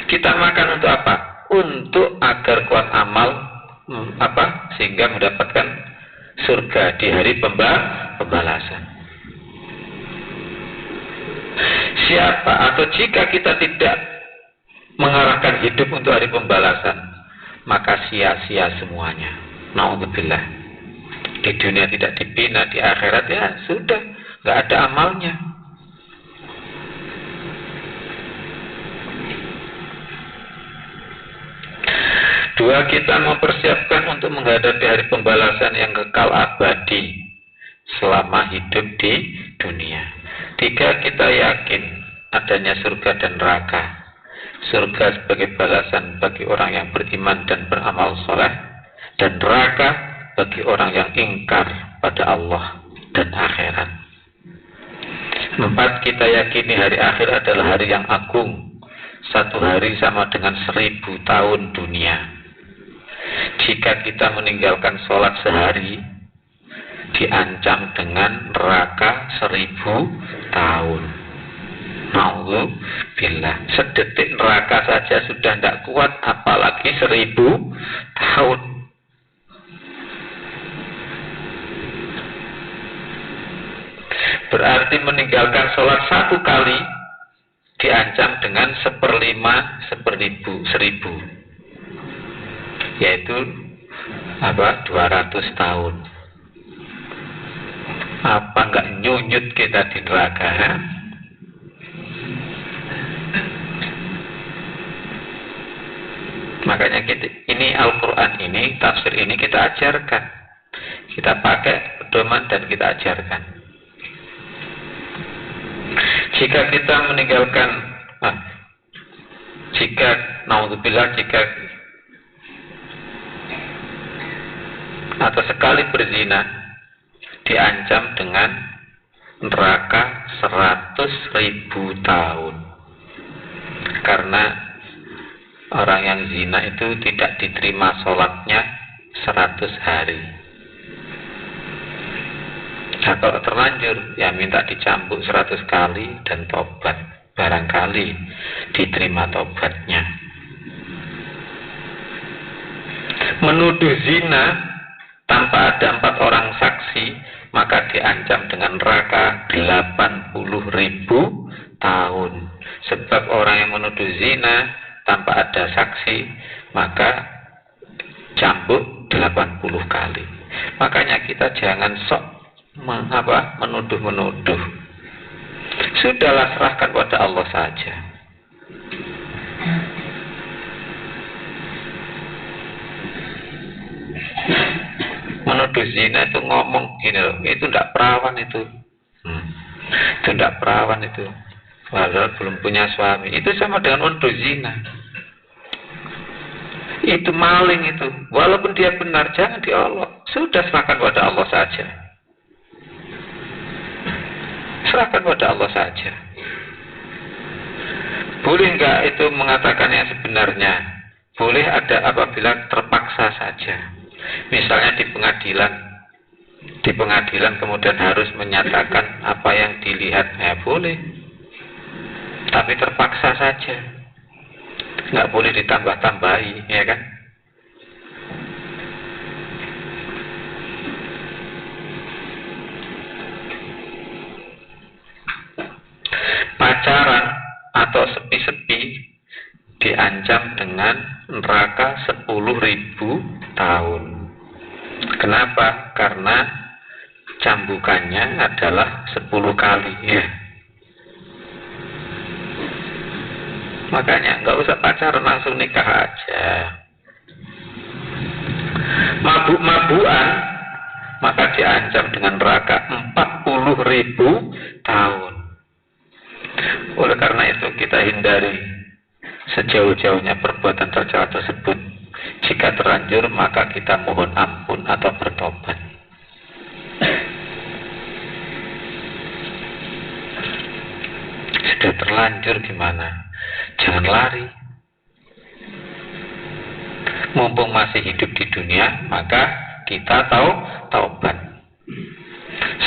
Kita makan untuk apa? Untuk agar kuat amal, sehingga mendapatkan surga di hari pembalasan. Siapa atau jika kita tidak mengarahkan hidup untuk hari pembalasan, maka sia-sia semuanya. Na'udzubillah. Di dunia tidak dibina, di akhirat ya sudah, nggak ada amalnya. Dua, kita mempersiapkan untuk menghadapi hari pembalasan yang kekal abadi selama hidup di dunia. Tiga, kita yakin adanya surga dan neraka. Surga sebagai balasan bagi orang yang beriman dan beramal soleh, dan neraka bagi orang yang ingkar pada Allah dan akhirat. Empat, kita yakini hari akhir adalah hari yang agung. 1 hari sama dengan 1000 tahun dunia. Jika kita meninggalkan sholat sehari, diancam dengan neraka 1000 tahun. Na'udzubillah. Sedetik neraka saja sudah tidak kuat, apalagi 1000 tahun. Berarti meninggalkan sholat 1 kali diancam dengan 1/5/1000, yaitu 200 tahun. Apa enggak nyunyut kita di neraka? Makanya ini Al-Quran ini, tafsir ini kita ajarkan, kita pakai pedoman dan kita ajarkan. Jika kita meninggalkan, jika naudzubillah, jika atau sekali berzina diancam dengan neraka 100.000 tahun. Karena orang yang zina itu tidak diterima sholatnya 100 hari. Nah, kalau terlanjur, ya minta dicambuk 100 kali dan tobat. Barangkali diterima tobatnya. Menuduh zina tanpa ada 4 orang saksi, maka diancam dengan neraka 80.000 tahun. Sebab orang yang menuduh zina tanpa ada saksi, maka cambuk 80 kali. Makanya kita jangan sok menuduh-menuduh. Sudahlah, serahkan pada Allah saja. Menuduh zina itu ngomong gini loh, itu tidak perawan itu. Itu tidak perawan itu. Padahal belum punya suami. Itu sama dengan menuduh zina. Itu maling itu. Walaupun dia benar, jangan diolok. Sudah, serahkan pada Allah saja. Serahkan pada Allah saja. Boleh enggak itu mengatakan yang sebenarnya? Boleh ada apabila terpaksa saja. Misalnya di pengadilan kemudian harus menyatakan apa yang dilihat, ya boleh. Tapi terpaksa saja. Enggak boleh ditambah-tambahi, ya kan? Pacaran atau sepi-sepi diancam dengan neraka 10.000 tahun. Kenapa? Karena cambukannya adalah 10 kali, ya. Makanya nggak usah pacaran, langsung nikah aja. Mabuk-mabukan maka diancam dengan neraka 40.000 tahun. Oleh karena itu kita hindari sejauh-jauhnya perbuatan tercela tersebut. Jika terlanjur maka kita mohon ampun atau bertobat. Sudah terlanjur gimana? Jangan lari. Mumpung masih hidup di dunia, maka kita taubat.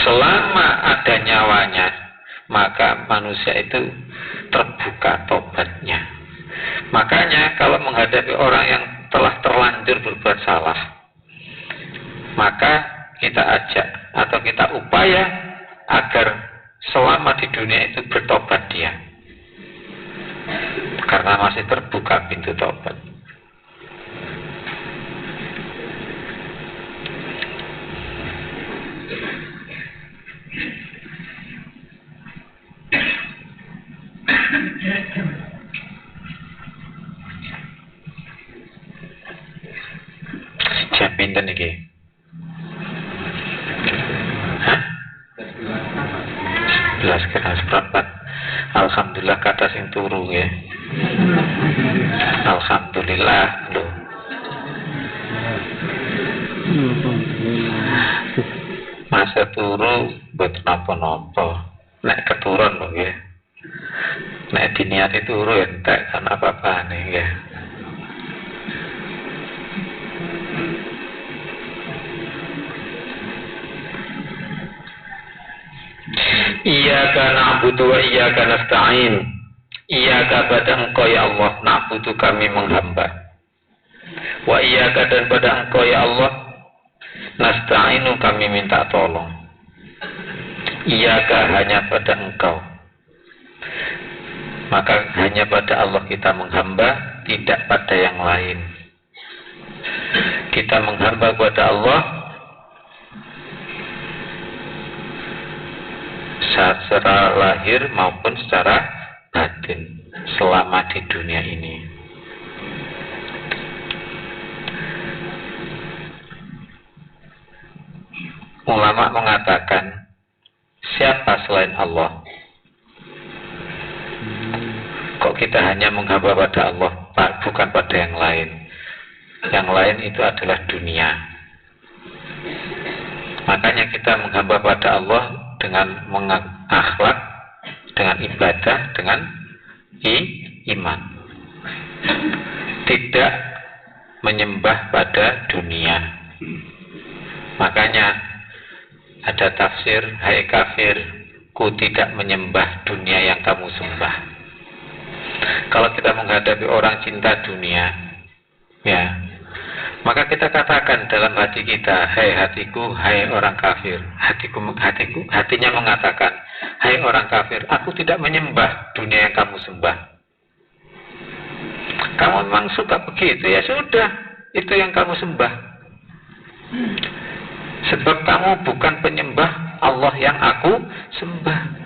Selama ada nyawanya, maka manusia itu terbuka tobatnya. Makanya kalau menghadapi orang yang telah terlanjur berbuat salah, maka kita ajak atau kita upaya agar selama di dunia itu bertobat dia, karena masih terbuka pintu tobat. Jam pinten iki? Hah? 11:04. Alhamdulillah kata sing turu ya. Alhamdulillah lho. Masa turu buat napa-napa. Nek keturun lho ya. Nek diniati turu entek kan apa-apa nih ya. Iyyaka na'budu wa iyyaka nasta'in. Iyyaka pada Engkau ya Allah na'budu kami menghamba. Wa iyyaka dan pada Engkau ya Allah nasta'inu kami minta tolong. Iyyaka hanya pada Engkau. Maka hanya pada Allah kita menghamba, tidak pada yang lain. Kita menghamba kepada Allah secara lahir maupun secara batin selama di dunia ini. Ulama mengatakan, siapa selain Allah? Kok kita hanya menghamba pada Allah, bukan pada yang lain? Yang lain itu adalah dunia. Makanya kita menghamba pada Allah dengan akhlak, dengan ibadah, dengan iman. Tidak menyembah pada dunia. Makanya ada tafsir, hai kafir, ku tidak menyembah dunia yang kamu sembah. Kalau kita menghadapi orang cinta dunia, ya, maka kita katakan dalam hati kita, hai hatiku, hai orang kafir. Hatinya mengatakan, hai orang kafir, aku tidak menyembah dunia yang kamu sembah. Kamu memang suka begitu, ya sudah, itu yang kamu sembah. Sebab kamu bukan penyembah Allah yang aku sembah.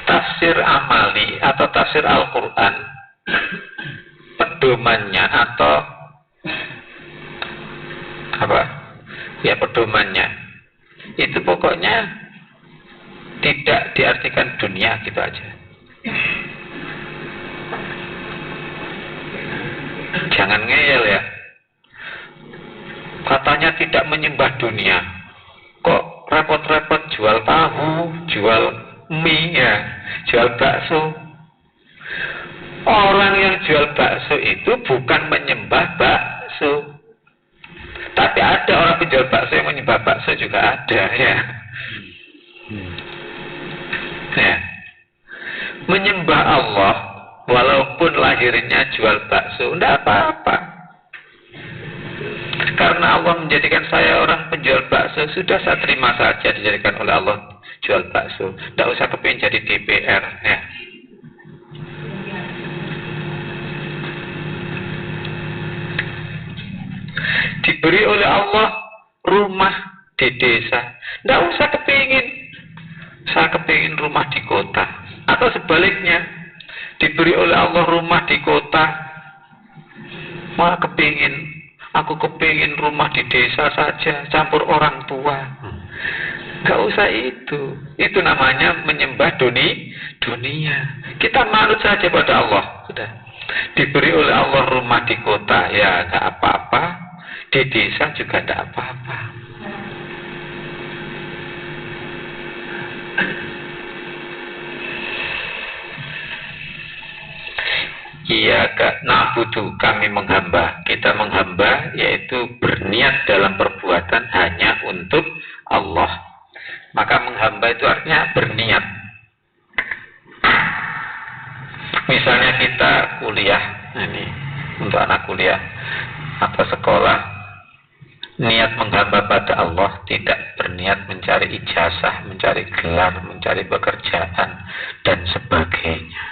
Tafsir amali atau tafsir Al-Quran, pedomannya atau apa? Ya, pedomannya itu pokoknya tidak diartikan dunia gitu aja. Jangan ngeyel ya. Katanya tidak menyembah dunia, kok repot-repot jual tahu, jual mie ya, jual bakso. Orang yang jual bakso itu bukan menyembah bakso. Tapi ada orang penjual bakso yang menyembah bakso juga ada ya. Ya. Menyembah Allah walaupun lahirnya jual bakso, tidak apa-apa. Karena Allah menjadikan saya orang penjual bakso, sudah saya terima saja dijadikan oleh Allah jual bakso. Tidak usah kepingin jadi DPR ya. Diberi oleh Allah rumah di desa, tidak usah kepingin saya kepingin rumah di kota. Atau sebaliknya, diberi oleh Allah rumah di kota, malah aku kepingin rumah di desa saja, campur orang tua. Gak usah itu. Itu namanya menyembah dunia. Kita manut saja pada Allah. Sudah. Diberi oleh Allah rumah di kota, ya gak apa-apa. Di desa juga gak apa-apa. Iyyaka na'budu, kami menghamba. Kita menghamba yaitu berniat dalam perbuatan hanya untuk Allah. Maka menghamba itu artinya berniat. Misalnya kita kuliah, ini untuk anak kuliah atau sekolah, niat menghamba pada Allah, tidak berniat mencari ijazah, mencari gelar, mencari pekerjaan dan sebagainya.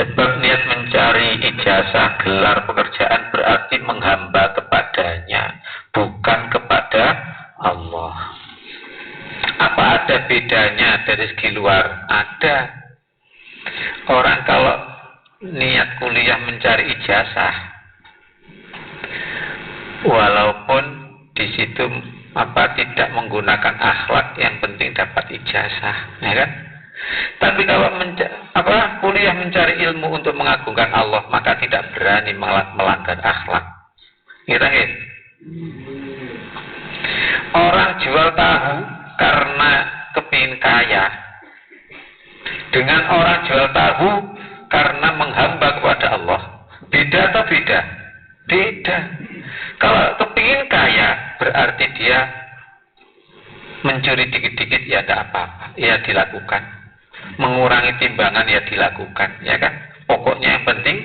Sebab niat mencari ijazah, gelar, pekerjaan berarti menghamba kepadanya, bukan kepada Allah. Apa ada bedanya dari segi luar? Ada. Orang kalau niat kuliah mencari ijazah, walaupun di situ tidak menggunakan akhlak, yang penting dapat ijazah, ya kan? Tapi kalau kuliah mencari ilmu untuk mengagungkan Allah, maka tidak berani melanggar akhlak. Kira-kira orang jual tahu karena kepingin kaya, dengan orang jual tahu karena menghamba kepada Allah. Beda atau beda? Beda. Kalau kepingin kaya, berarti dia mencuri dikit-dikit, ya tidak apa-apa, ya dilakukan. Mengurangi timbangan, ya dilakukan, ya kan? Pokoknya yang penting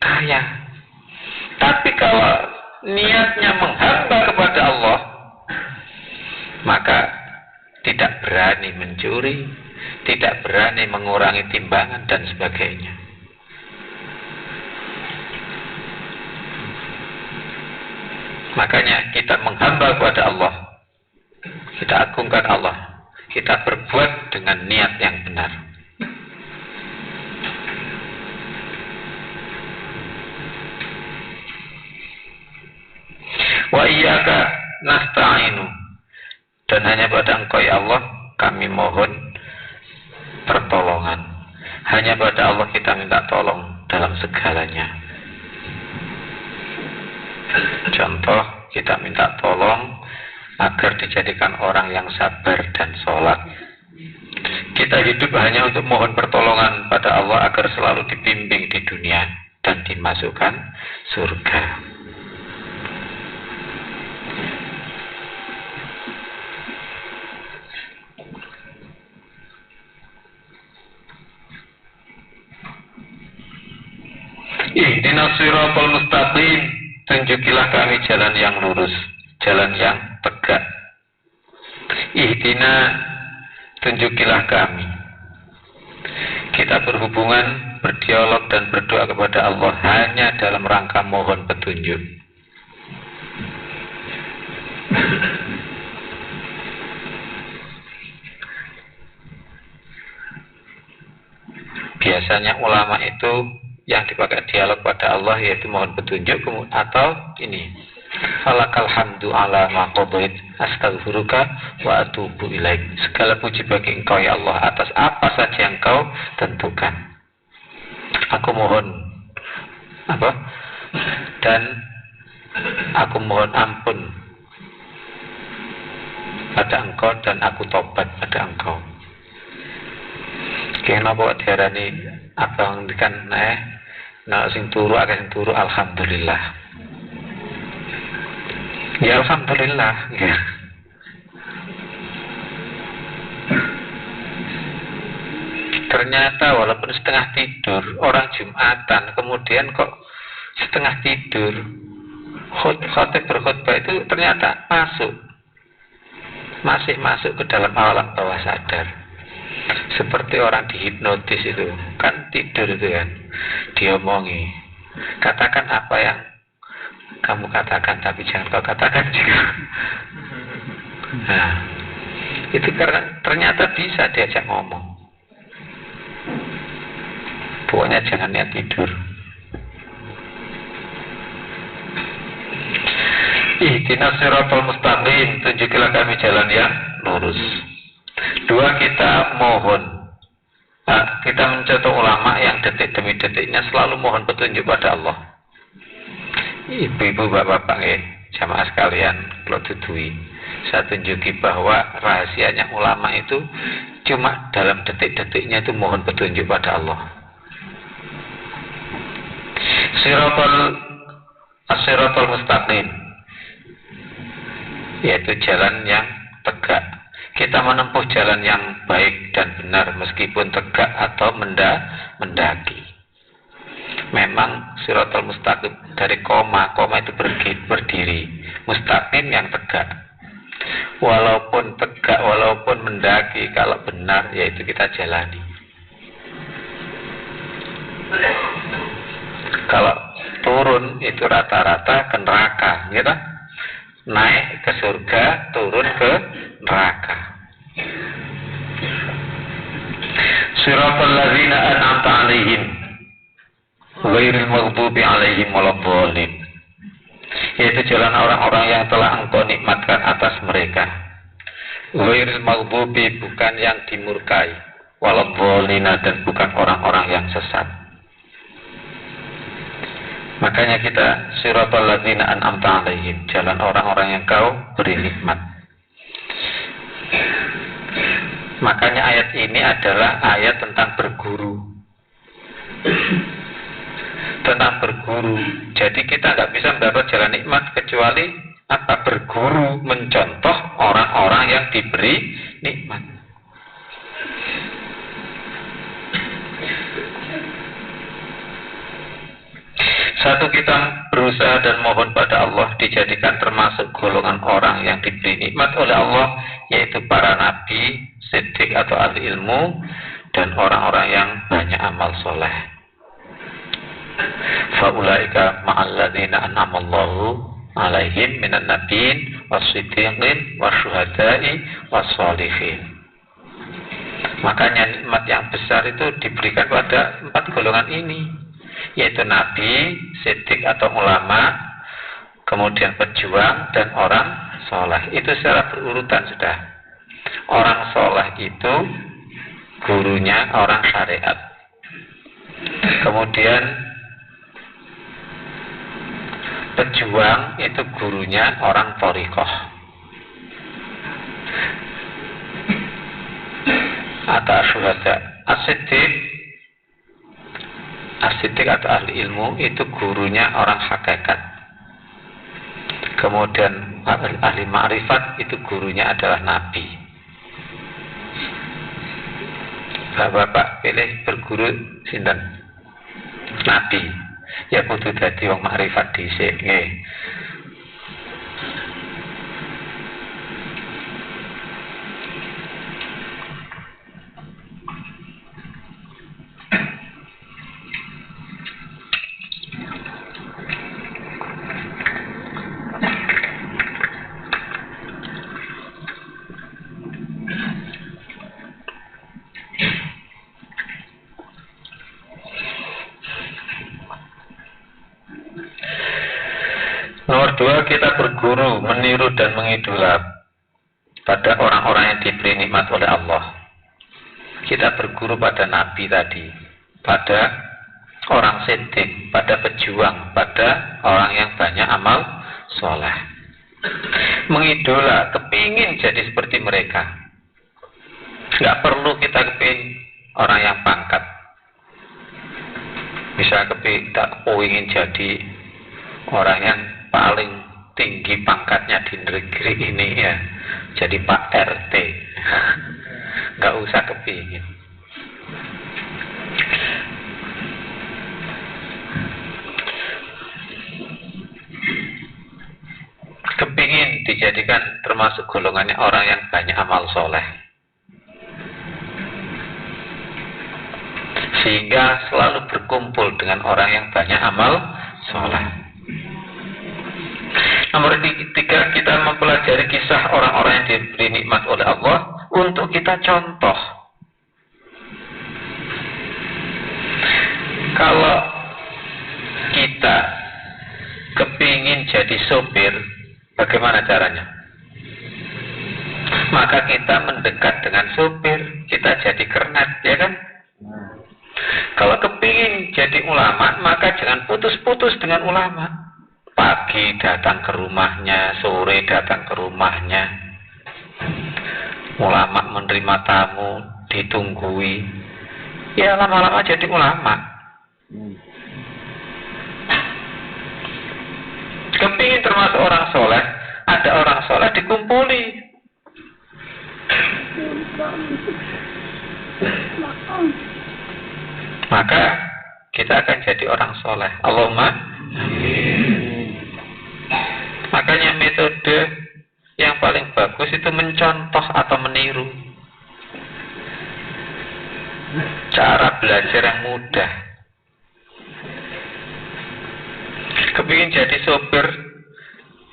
kaya. Tapi kalau niatnya menghamba kepada Allah, maka tidak berani mencuri, tidak berani mengurangi timbangan dan sebagainya. Makanya kita menghamba kepada Allah, kita agungkan Allah, kita berbuat dengan niat yang benar. Wa iyyaka nasta'inu, dan hanya pada Engkau ya Allah kami mohon pertolongan. Hanya pada Allah kita minta tolong dalam segalanya. Contoh, kita minta tolong agar dijadikan orang yang sabar dan sholat. Kita hidup hanya untuk mohon pertolongan pada Allah agar selalu dibimbing di dunia dan dimasukkan surga. Ihdinas siratal mustaqim, tunjukilah kami jalan yang lurus, jalan yang tegak. Ihdina, tunjukilah kami. Kita berhubungan, berdialog dan berdoa kepada Allah hanya dalam rangka mohon petunjuk. Biasanya ulama itu yang dipakai dialog pada Allah yaitu mohon petunjuk, atau ini, falakal hamdu ala ma qadait astaghfiruka wa atubu ilaik. Segala puji bagi Engkau ya Allah atas apa saja yang Engkau tentukan. Aku mohon dan aku mohon ampun pada Engkau dan aku tobat pada Engkau. Kenapa diarani abang kan sing turu akeh sing turu alhamdulillah. Ya alhamdulillah ya. Ternyata walaupun setengah tidur, orang Jumatan kemudian kok setengah tidur, khotib berkhutbah itu ternyata masih masuk ke dalam alam bawah sadar. Seperti orang dihipnotis itu, kan tidur itu kan, diomongi, katakan apa yang kamu katakan, tapi jangan kau katakan juga. Nah, itu karena ternyata bisa diajak ngomong. Pokoknya jangan niat tidur. Ihdinas siratal mustaqim, tunjukilah kami jalan yang lurus. Dua, kita mohon. Kita mencontoh ulama yang detik demi detiknya selalu mohon petunjuk pada Allah. Ibu-ibu, bapak-bapak, jamaah sekalian, kalau tutui, saya tunjuki bahwa rahasianya ulama itu cuma dalam detik-detiknya itu mohon petunjuk pada Allah. Siratal mustaqim, yaitu jalan yang tegak. Kita menempuh jalan yang baik dan benar meskipun tegak atau mendaki. Memang siratal mustaqim dari koma itu berdiri, mustaqim yang tegak. Walaupun tegak, walaupun mendaki, kalau benar yaitu kita jalani. Kalau turun itu rata-rata ke neraka, gitu. Naik ke surga, turun ke neraka. Siratal ladzina an'amta 'alaihim ghairil maghdubi 'alaihim waladdallin, yaitu jalan orang-orang yang telah Engkau nikmatkan atas mereka. Ghairil maghdubi, bukan yang dimurkai, waladdallin, dan bukan orang-orang yang sesat. Makanya kita siratal ladzina an'amta 'alaihim, jalan orang-orang yang Kau beri nikmat. Makanya ayat ini adalah ayat tentang berguru. Tentang berguru. Jadi kita nggak bisa mendapat jalan nikmat kecuali apa? Berguru, mencontoh orang-orang yang diberi nikmat. Satu, kita berusaha dan mohon pada Allah dijadikan termasuk golongan orang yang diberi nikmat oleh Allah, yaitu para nabi, siddiq atau ahli ilmu, dan orang-orang yang banyak amal soleh. Faulaika ma'alladzina an'amallahu alaihim minan nabiyyin was-siddiqin wasyuhada'i was-sholihin. Makanya nikmat yang besar itu diberikan pada 4 golongan ini, yaitu nabi, siddiq atau ulama, kemudian pejuang, dan orang soleh. Itu secara berurutan sudah. Orang soleh itu gurunya orang syariat. Kemudian pejuang itu gurunya orang thariqah atau syuhada. As-siddiq atau ahli ilmu itu gurunya orang hakikat. Kemudian ahli ma'rifat itu gurunya adalah nabi. Bapak pilih berguru sinten? Nabi. Ya kudu dadi wong ma'rifat dhisik nggih. Nomor 2, kita berguru, meniru dan mengidola pada orang-orang yang diberi nikmat oleh Allah. Kita berguru pada nabi tadi, pada orang siddiq, pada pejuang, pada orang yang banyak amal soleh. Mengidola, kepingin jadi seperti mereka. Gak perlu kita kepingin orang yang pangkat. Bisa kepingin jadi orang yang paling tinggi pangkatnya di negeri ini ya, jadi Pak RT. Nggak usah kepingin. Kepingin dijadikan termasuk golongannya orang yang banyak amal soleh, sehingga selalu berkumpul dengan orang yang banyak amal soleh. Nomor 3, kita mempelajari kisah orang-orang yang diberi nikmat oleh Allah untuk kita contoh. Kalau kita kepingin jadi sopir, bagaimana caranya? Maka kita mendekat dengan sopir, kita jadi kernet, ya kan? Kalau kepingin jadi ulama, maka jangan putus-putus dengan ulama. Pagi datang ke rumahnya, sore datang ke rumahnya. Ulama menerima tamu, ditunggui. Ya lama-lama jadi ulama. Kepingin termasuk orang soleh, ada orang soleh dikumpuli. Maka kita akan jadi orang soleh. Allahumma amin. Makanya metode yang paling bagus itu mencontoh atau meniru. Cara belajar yang mudah. Kepingin jadi sopir,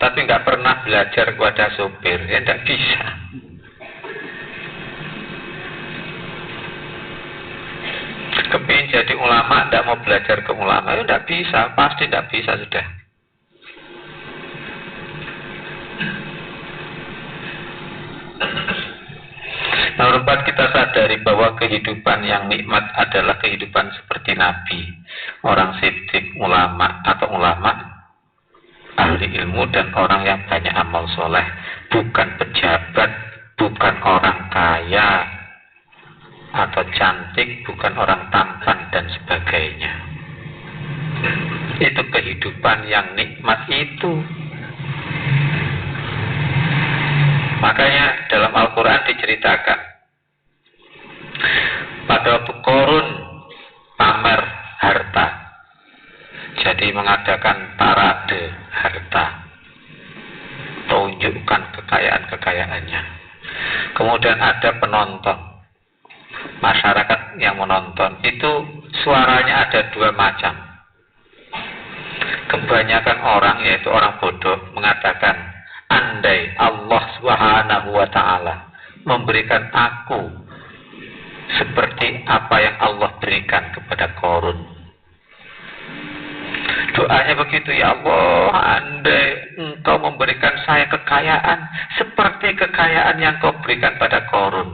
tapi nggak pernah belajar kepada sopir, ya nggak bisa. Kepingin jadi ulama, nggak mau belajar ke ulama, ya nggak bisa, pasti nggak bisa sudah. Nomor 4, kita sadari bahwa kehidupan yang nikmat adalah kehidupan seperti Nabi, orang siddiq, ulama atau ulama, ahli ilmu, dan orang yang banyak amal soleh. Bukan pejabat, bukan orang kaya, atau cantik, bukan orang tampan dan sebagainya. Itu kehidupan yang nikmat itu. Makanya dalam Al-Quran diceritakan pada waktu Qarun pamer harta, jadi mengadakan parade harta, tunjukkan kekayaan-kekayaannya. Kemudian ada penonton, masyarakat yang menonton itu suaranya ada dua macam. Kebanyakan orang, yaitu orang bodoh, mengatakan, andai Allah Subhanahu wa ta'ala memberikan aku seperti apa yang Allah berikan kepada Qarun. Doanya begitu, ya Allah, andai engkau memberikan saya kekayaan seperti kekayaan yang kau berikan pada Qarun,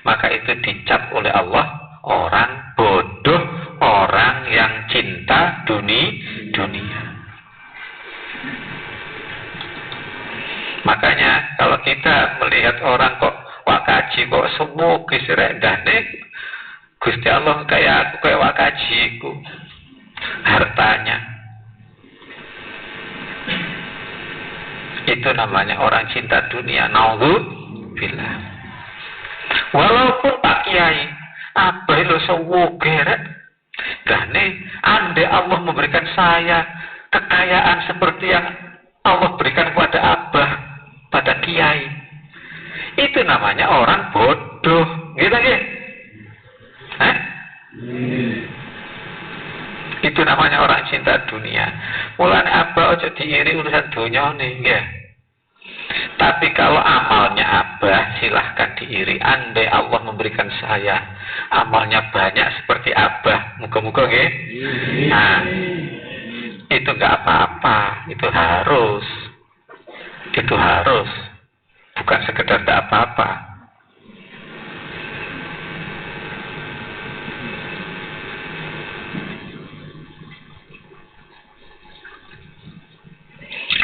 maka itu dicap oleh Allah orang bodoh, orang yang cinta dunia. Makanya kalau kita melihat orang kok wakaji kok semua kisirendahnya, Gusti Allah kayak aku kayak wakajiku, hartanya itu namanya orang cinta dunia. Naudzubillah. Walaupun Pak Kiai apa lo sewogeret dane, andai Allah memberikan saya kekayaan seperti yang Allah berikan kepada Abah, pada Kiai, itu namanya orang bodoh, gitu ya? Itu namanya orang cinta dunia. Mulane Abah ojo diiri urusan dunia nih, ya. Tapi kalau amalnya Abah silahkan diiri. Andai Allah memberikan saya amalnya banyak seperti Abah, muka-muka nggih. Nah, itu nggak apa-apa, itu harus, bukan sekedar nggak apa-apa.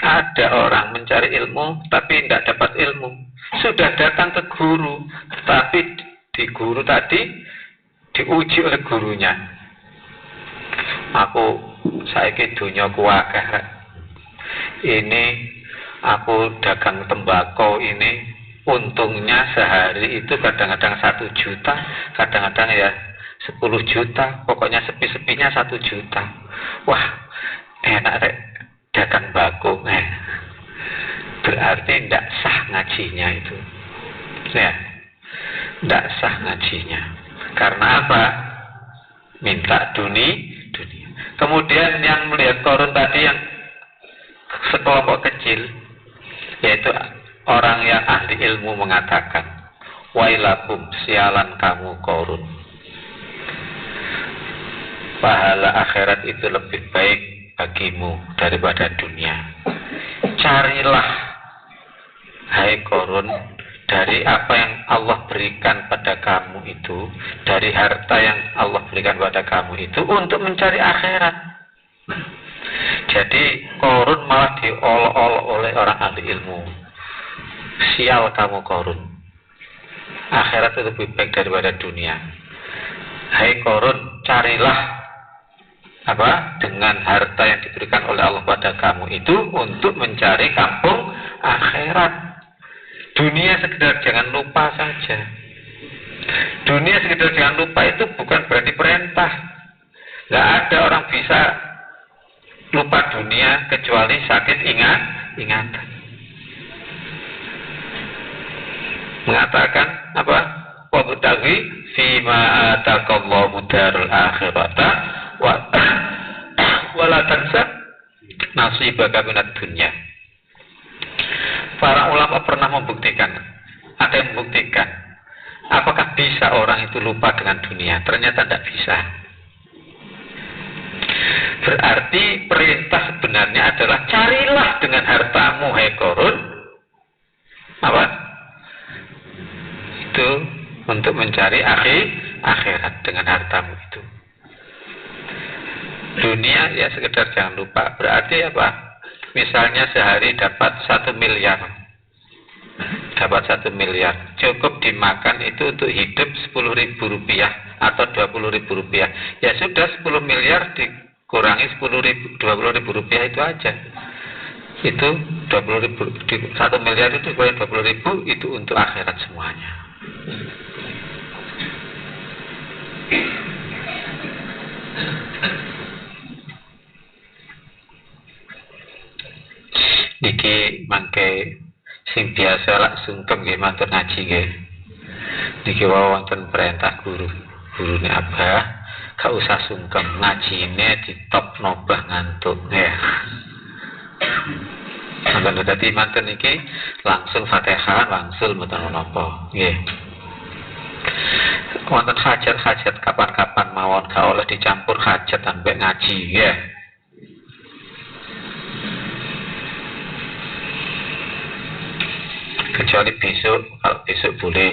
Ada orang mencari ilmu tapi tidak dapat ilmu, sudah datang ke guru, tapi di guru tadi diuji oleh gurunya. Aku saiki dunya kuwakeh rek. Ini aku dagang tembakau ini untungnya sehari itu kadang-kadang 1 juta, kadang-kadang ya 10 juta, pokoknya sepi-sepinya 1 juta. Wah, enak rek dagang bako. Berarti tidak sah ngajinya itu. Ya, tidak sah ngajinya. Karena apa? Minta dunia. Kemudian yang melihat Qarun tadi yang sekelompok kecil, yaitu orang yang ahli ilmu mengatakan, wailakum, sialan kamu Qarun. Pahala akhirat itu lebih baik bagimu daripada dunia. Carilah, hai Qarun, dari apa yang Allah berikan pada kamu itu, dari harta yang Allah berikan pada kamu itu, untuk mencari akhirat. Jadi Qarun malah diolok-olok oleh orang ahli ilmu. Sial kamu Qarun, akhirat itu lebih baik daripada dunia. Hai Qarun, carilah apa dengan harta yang diberikan oleh Allah pada kamu itu untuk mencari kampung akhirat. Dunia sekedar jangan lupa saja. Dunia sekedar jangan lupa itu bukan berarti perintah. Gak ada orang bisa lupa dunia kecuali sakit ingatan. Mengatakan apa? Wabtaghi fima ataqallahu darul akhirata wala tansa nasibaka minad dunya. Para ulama pernah membuktikan, ada yang membuktikan, apakah bisa orang itu lupa dengan dunia? Ternyata tidak bisa. Berarti perintah sebenarnya adalah carilah dengan hartamu, hai Qarun, apa? Itu untuk mencari akhirat dengan hartamu itu. Dunia ya sekedar jangan lupa. Berarti apa? Misalnya sehari dapat 1 miliar, dapat 1 miliar, cukup dimakan itu untuk hidup 10.000 rupiah atau 20.000 rupiah. Ya sudah, 10 miliar dikurangi 20.000 rupiah itu aja. Itu 20.000, 1 miliar itu dikurangi 20.000, itu untuk akhirat semuanya. Niki mangke sing biasa lak sungkem nggih matur ngaji nggih. Niki wonten perintah gurune Abah, gak usah sungkem, ngajine ditop nobah ngantuk ya. Mangken dadi manten niki langsung Fatihah langsung mboten napa nggih. Wonten hajat-hajat kapan-kapan mawon gak oleh dicampur hajat ambek ngaji ya. Kecuali besok, kalau besok boleh.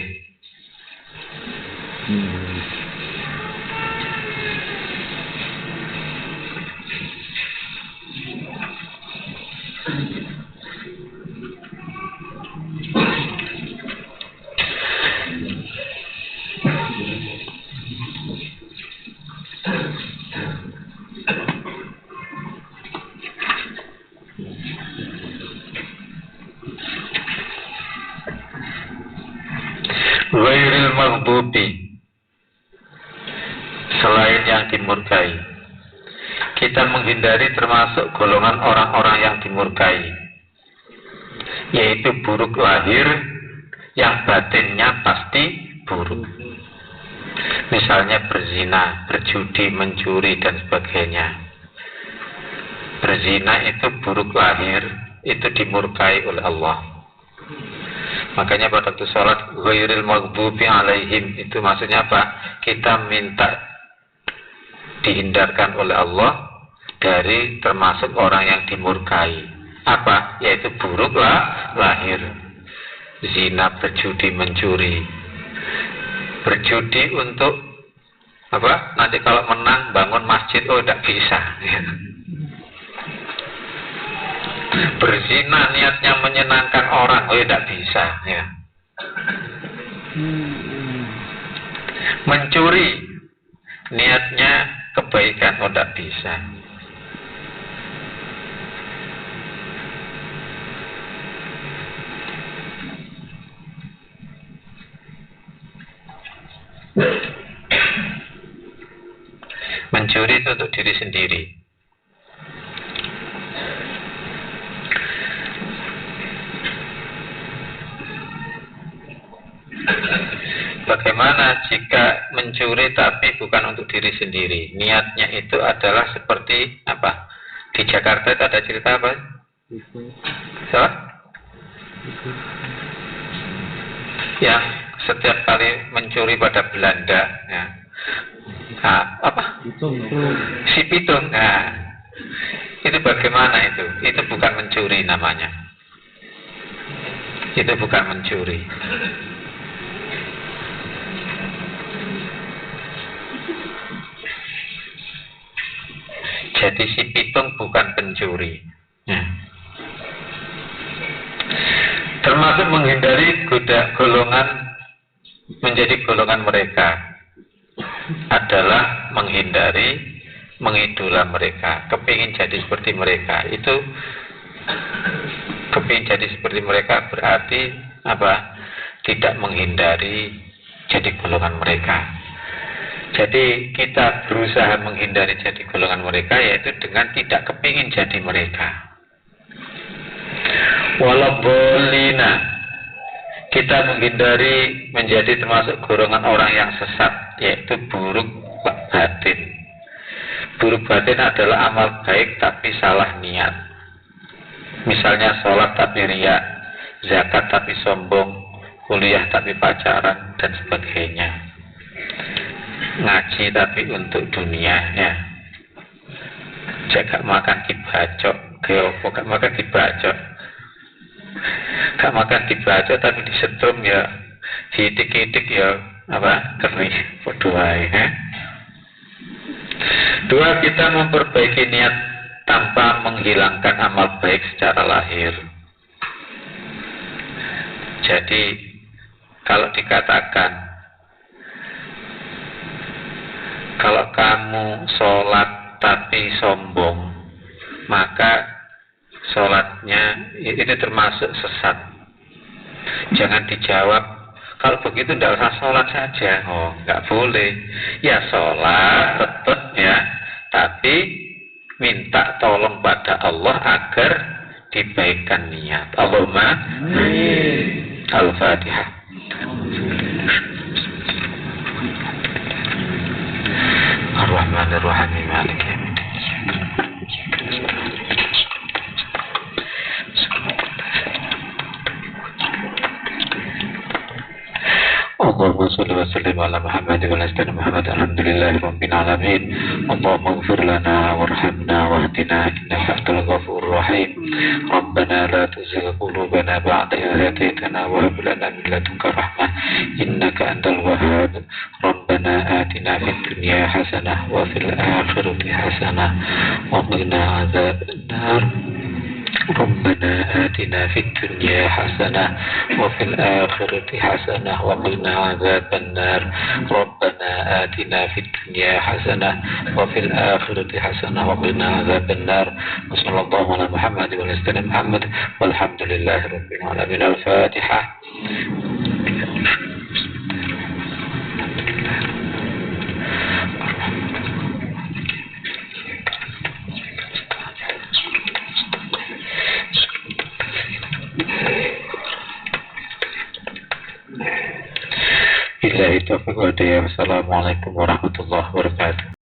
Ghairil maghdubi, selain yang dimurkai. Kita menghindari termasuk golongan orang-orang yang dimurkai, yaitu buruk lahir yang batinnya pasti buruk. Misalnya berzina, berjudi, mencuri dan sebagainya. Berzina itu buruk lahir, itu dimurkai oleh Allah. Makanya pada waktu sholat ghairil maghdubi alaihim, itu maksudnya apa? Kita minta dihindarkan oleh Allah dari termasuk orang yang dimurkai. Apa? Yaitu buruk lahir. Zina, berjudi, mencuri. Berjudi untuk apa? Nanti kalau menang bangun masjid, oh tidak bisa. Berzina niatnya menyenangkan orang, oh tidak bisa ya. Mencuri niatnya kebaikan, oh tidak bisa. Mencuri itu untuk diri sendiri. Bagaimana jika mencuri tapi bukan untuk diri sendiri? Niatnya itu adalah seperti apa? Di Jakarta itu ada cerita apa? Salah? Yang setiap kali mencuri pada Belanda, ya. Apa? Si pitung. Nah, itu bagaimana itu? Itu bukan mencuri namanya. Itu bukan mencuri. Jadi si pitung bukan pencuri. Ya. Termasuk menghindari golongan, menjadi golongan mereka adalah menghindari mengidola mereka, kepingin jadi seperti mereka. Itu kepingin jadi seperti mereka berarti apa? Tidak menghindari jadi golongan mereka. Jadi kita berusaha menghindari jadi golongan mereka, yaitu dengan tidak kepingin jadi mereka. Walabolina, kita menghindari menjadi termasuk golongan orang yang sesat, yaitu buruk batin. Buruk batin adalah amal baik tapi salah niat. Misalnya sholat tapi riya, zakat tapi sombong, kuliah tapi pacaran dan sebagainya. Ngaji tapi untuk dunia ya. Gak makan dibacok, gak makan dibacok. Gak makan dibacok tapi disetrum ya, diitik-itik ya apa? Keri, berdoa ya. Dua, kita memperbaiki niat tanpa menghilangkan amal baik secara lahir. Jadi kalau dikatakan kalau kamu sholat tapi sombong, maka sholatnya itu termasuk sesat. Jangan dijawab, kalau begitu tidak usah sholat saja. Oh, nggak boleh. Ya sholat tetap ya, tapi minta tolong pada Allah agar dibaikkan niat. Allahumma amin. Al-Fatihah. Ar-Rahmanir-Rahim. Maliki Allahumma salli wa sallim ala Muhammad wa ala sayyidina Muhammad. Alhamdulillahi rabbil alamin. Allahumma ighfir lana warhamna wahdina innaka antal ghafurur rahim. Rabbana la tuzigh qulubana ba'da idh hadaytana wa hab lana min ladunka rahmah innaka antal wahhab. Rabbana atina fid dunya hasanah wa fil akhirati hasanah wa qina adzabannar. ربنا آتنا في الدنيا حسنة وفي الآخرة حسنة وقنا عذاب النار ربنا آتنا في الدنيا حسنة وفي الآخرة حسنة وقنا عذاب النار وصلى الله على محمد وعلى آل محمد والحمد لله رب العالمين. الفاتحة. Billahi taufiq wal hidayah. Wassalamualaikum warahmatullahi wabarakatuh.